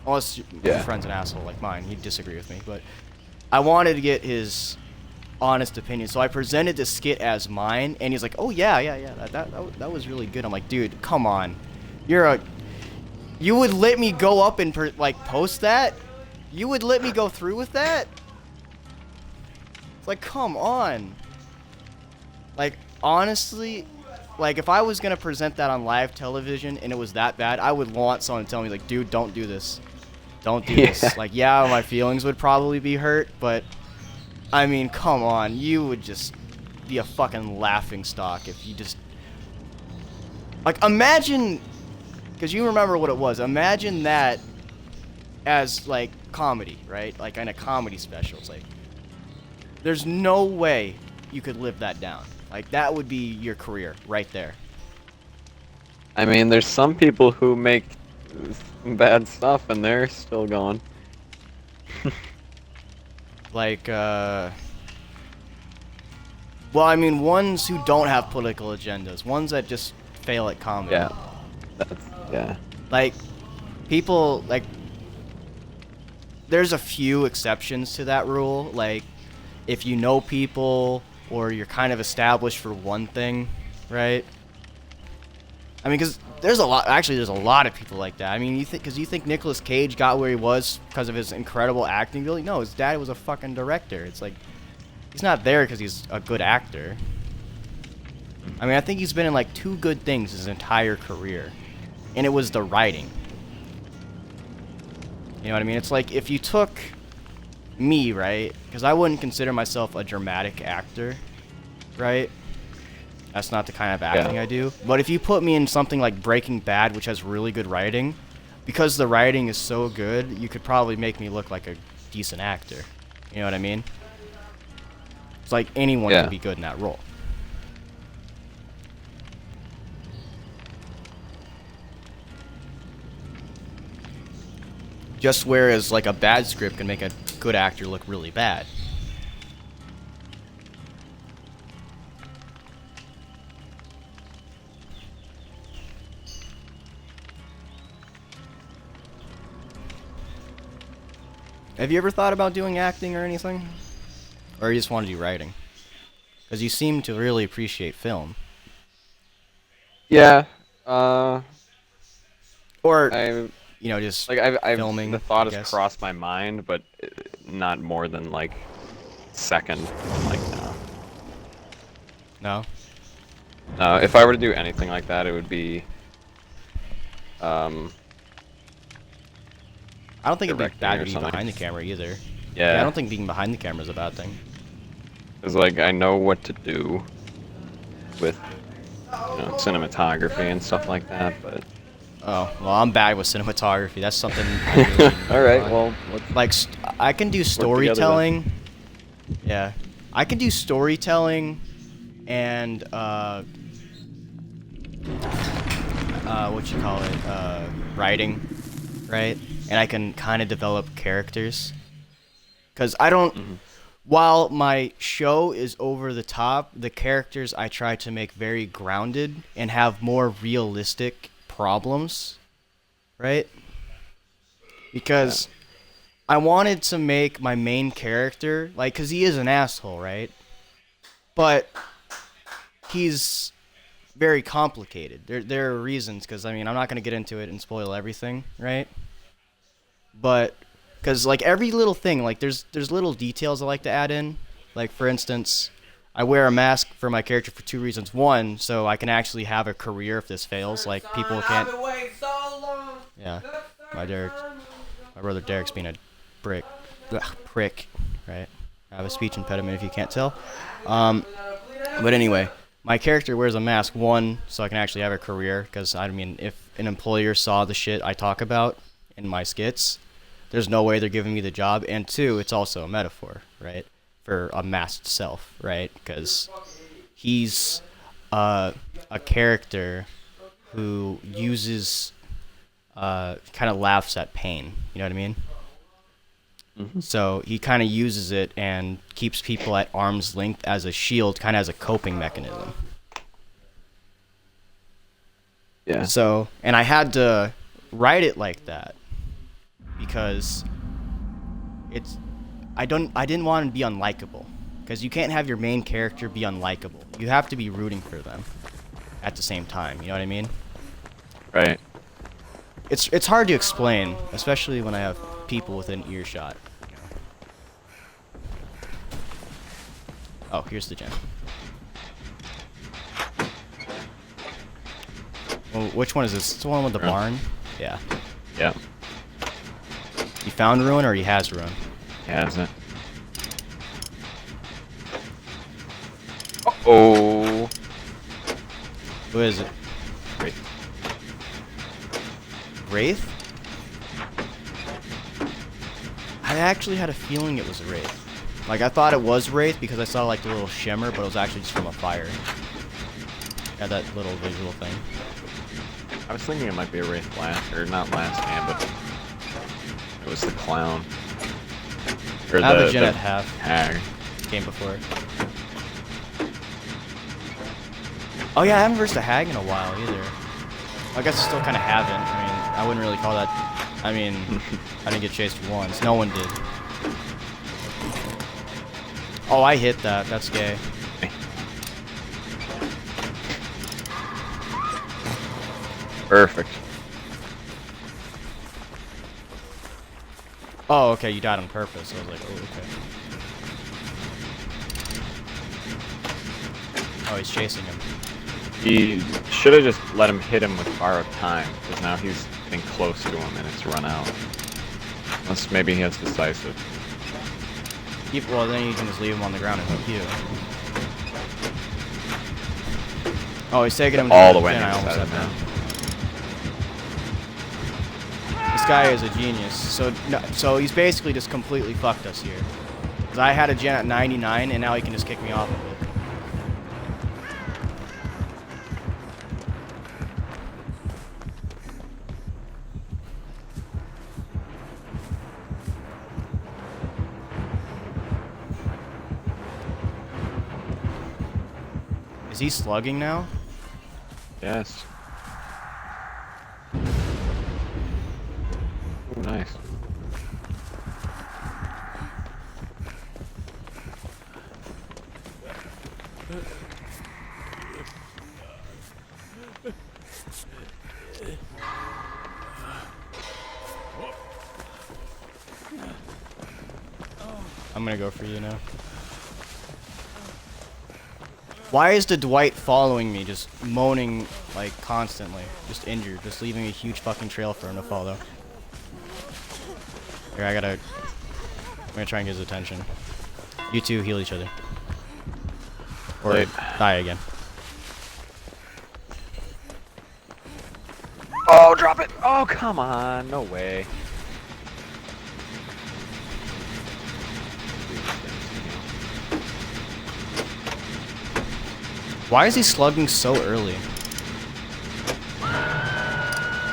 Unless your friend's an asshole like mine, he'd disagree with me. But I wanted to get his honest opinion, so I presented the skit as mine, and he's like, oh, yeah, that was really good. I'm like, dude, come on. You would let me go up and, post that? You would let me go through with that? It's like, come on. Like, honestly, like, if I was going to present that on live television and it was that bad, I would want someone to tell me, like, dude, don't do this. Don't do this. Like, yeah, my feelings would probably be hurt, but, I mean, come on. You would just be a fucking laughingstock if you just... Like, imagine... Because you remember what it was. Imagine that as, like, comedy, right? Like in a comedy special. It's like there's no way you could live that down. Like that would be your career right there. I mean, there's some people who make bad stuff and they're still going. Like well, I mean ones who don't have political agendas, ones that just fail at comedy. Yeah. Like people like there's a few exceptions to that rule, like if you know people or you're kind of established for one thing, right? I mean, because there's a lot of people like that. I mean, you think Nicolas Cage got where he was because of his incredible acting ability? No, his dad was a fucking director. It's like he's not there because he's a good actor. I mean, I think he's been in like 2 good things his entire career, and it was the writing. You know what I mean? It's like if you took me, right? Because I wouldn't consider myself a dramatic actor, right? That's not the kind of acting I do. But if you put me in something like Breaking Bad, which has really good writing, because the writing is so good, you could probably make me look like a decent actor. You know what I mean? It's like anyone could be good in that role. Just whereas like a bad script can make a good actor look really bad. Have you ever thought about doing acting or anything? Or you just want to do writing? Because you seem to really appreciate film. Yeah. Or, I you know, just like I've filming, the thought I has guess. crossed my mind, but not more than like second. Like no. No? No, if I were to do anything like that, it would be I don't think it'd be directing bad or to be something. behind the camera either. Yeah. I don't think being behind the camera is a bad thing. Cause like I know what to do with cinematography and stuff like that, but Oh, well, I'm bad with cinematography. That's something. I really need to all right, work on. well, let's Like, I can do storytelling. Yeah, I can do storytelling, and what you call it, writing, right? And I can kind of develop characters. Cause I don't. While my show is over the top, the characters I try to make very grounded and have more realistic problems, right? Because I wanted to make my main character, like, because he is an asshole, right? But he's very complicated. There are reasons, because, I mean, I'm not going to get into it and spoil everything, right? But, because, like, every little thing, like, there's little details I like to add in. Like, for instance, I wear a mask for my character for 2 reasons. One, so I can actually have a career if this fails. Like, people can't... Yeah, my brother Derek's being a prick, right? I have a speech impediment if you can't tell. But anyway, my character wears a mask, one, so I can actually have a career, because, I mean, if an employer saw the shit I talk about in my skits, there's no way they're giving me the job. And two, it's also a metaphor, right? For a masked self, right? Because he's a character who uses, kind of laughs at pain. You know what I mean? So he kind of uses it and keeps people at arm's length as a shield, kind of as a coping mechanism. Yeah. So, and I had to write it like that because I didn't want to be unlikable, because you can't have your main character be unlikable. You have to be rooting for them at the same time. You know what I mean? Right. It's hard to explain, especially when I have people within earshot. Oh, here's the gem. Well, which one is this? It's the one with the barn? Yeah. Yeah. He found ruin, or he has ruin? Yeah, isn't it? Uh-oh. Who is it? Great. Wraith? I actually had a feeling it was a Wraith. Like, I thought it was Wraith because I saw, like, the little shimmer, but it was actually just from a fire. Had that little visual thing. I was thinking it might be a Wraith last, or not last game, but it was the clown. Or I have a Gen at half. hag. Game before. Oh yeah, I haven't versed a hag in a while either. I guess I still kind of haven't. I mean, I wouldn't really call that... I mean, I didn't get chased once. No one did. Oh, I hit that. That's gay. Perfect. Oh, okay, you died on purpose. I was like, oh, okay. Oh, he's chasing him. He should have just let him hit him with borrowed time, because now he's getting close to him and it's run out. Unless maybe he has decisive. Well, then you can just leave him on the ground and hook you. Oh, he's taking him to All the way Gen. I next almost side said now. that. This guy is a genius. So, no, so he's basically just completely fucked us here. Because I had a Gen at 99, and now he can just kick me off of it. he slugging now? Yes. Ooh, nice. I'm gonna go for you now. Why is the Dwight following me, just moaning, like, constantly? Just injured, just leaving a huge fucking trail for him to follow. Here, I'm gonna try and get his attention. You two heal each other. Or Wait. die again. Oh, drop it! Oh, come on! No way. Why is he slugging so early?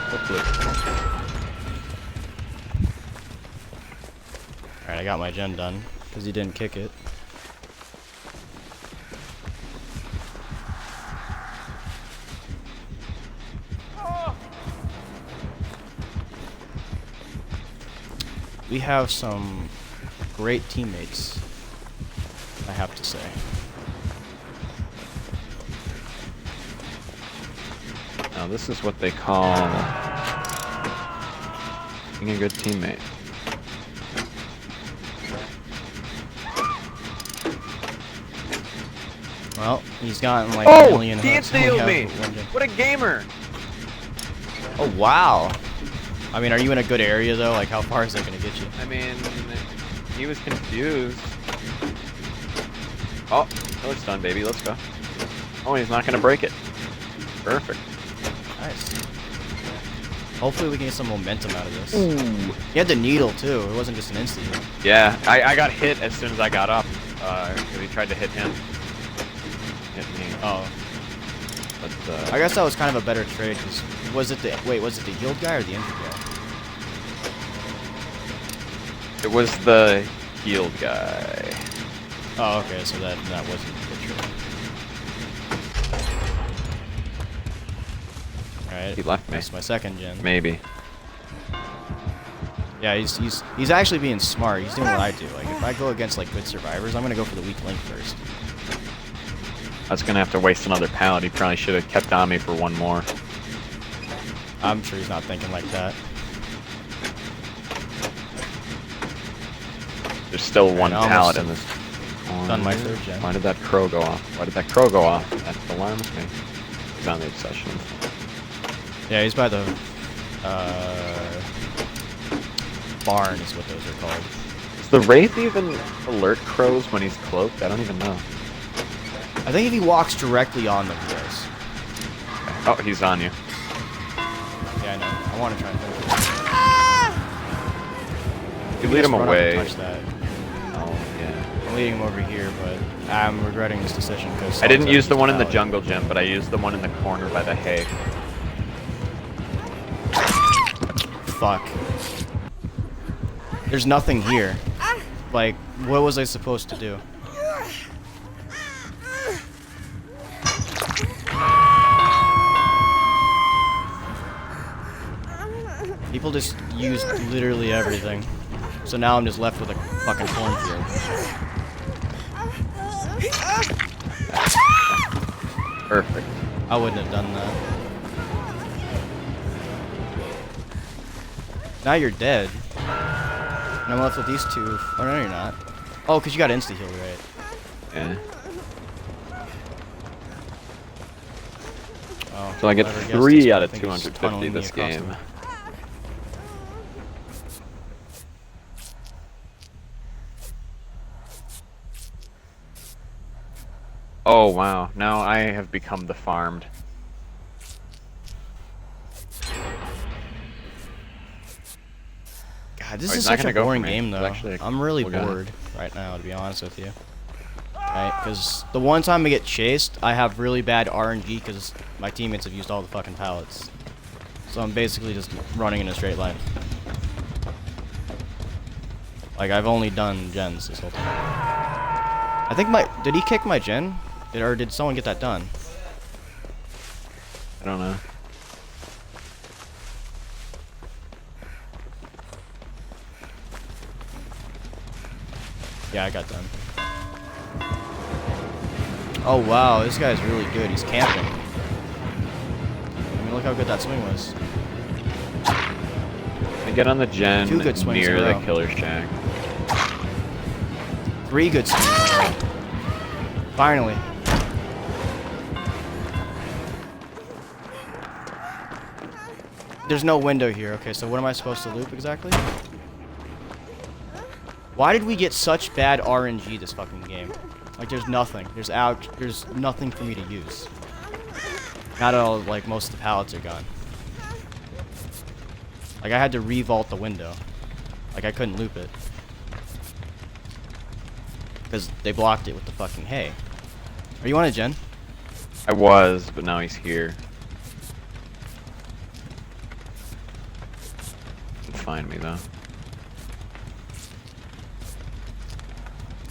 Hopefully. Alright, I got my gen done, because he didn't kick it. We have some great teammates, I have to say. Now this is what they call being a good teammate. Well, he's gotten like a Oh! million He hooks. We insta-healed have me! one gen. What a gamer! Oh, wow. I mean, are you in a good area, though? Like, how far is that going to get you? I mean, he was confused. Oh, another stun, baby. Let's go. Oh, he's not gonna break it. Perfect. Nice. Hopefully we can get some momentum out of this. Ooh. He had the needle, too. It wasn't just an instant heal. Yeah, I got hit as soon as I got up. 'Cause he tried to hit him. Hit me. Oh. But, I guess that was kind of a better trade, because was it the healed guy or the injured guy? it was the healed guy. Oh, okay, so that wasn't a good trade. Alright. He left me. That's my second gen. Maybe. Yeah, he's actually being smart. He's doing what I do. Like, if I go against, like, good survivors, I'm gonna go for the weak link first. I was gonna have to waste another pallet. He probably should have kept on me for one more. I'm sure he's not thinking like that. There's still one almost pallet in this. done my third gen. Why did that crow go off? Why did that crow go off? That alarms me. He's on the obsession. Yeah, he's by the barn is what those are called. Does the Wraith even alert crows when he's cloaked? I don't even know. I think if he walks directly on them, he does. Oh, he's on you. Yeah, I know. I want to try and You lead him run up and away. touch that. Oh, yeah. I'm leading him over here, but I'm regretting this decision because I didn't use the one in the jungle gym, but I used the one in the corner by the hay. Fuck. There's nothing here. Like, what was I supposed to do? People just used literally everything. So now I'm just left with a fucking cornfield. Perfect. I wouldn't have done that. Now you're dead. And I'm left with these two. Oh, no, you're not. Oh, because you got insta-heal, right? Yeah. Oh, So I get whoever guessed 3 this, out I of think it's 250 tunneling me this across game. them. Oh wow, now I have become the farmed. God, this Oh, is he's not such a gonna go for boring me. game, He's though. actually a I'm really cool guy. bored right now, to be honest with you. Right? Because the one time I get chased, I have really bad RNG because my teammates have used all the fucking pallets. So I'm basically just running in a straight line. Like, I've only done gens this whole time. I think did he kick my gen? Or did someone get that done? I don't know. Yeah, I got them. Oh wow, this guy's really good. He's camping. I mean, look how good that swing was. I get on the gen 2 good swings near in a the row. killer shack. 3 good swings. Finally. There's no window here. Okay, so what am I supposed to loop exactly? Why did we get such bad RNG this fucking game? Like, there's nothing. There's nothing for me to use. Not all, like, most of the pallets are gone. Like, I had to revault the window. Like, I couldn't loop it. Because they blocked it with the fucking hay. Are you on a gen? I was, but now he's here. Can find me though.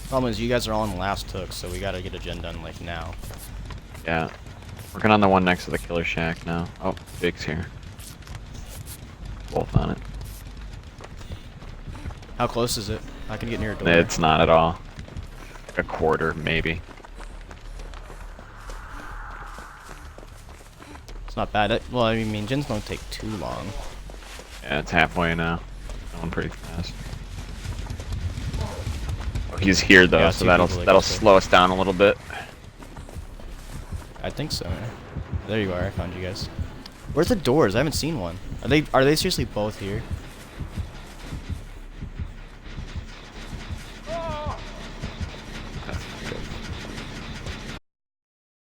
Problem is, you guys are all on the last hook, so we gotta get a gen done, like, now. Yeah. Working on the one next to the killer shack now. Oh, Jake's here. Both on it. How close is it? I can get near a door. It's not at all. Like a quarter, maybe. It's not bad. Well, I mean, gens don't take too long. Yeah, it's halfway now. Going pretty fast. Oh, he's here though, Yeah, so 2 people, like that'll I said. slow us down a little bit. I think so. There you are. I found you guys. Where's the doors? I haven't seen one. Are they seriously both here?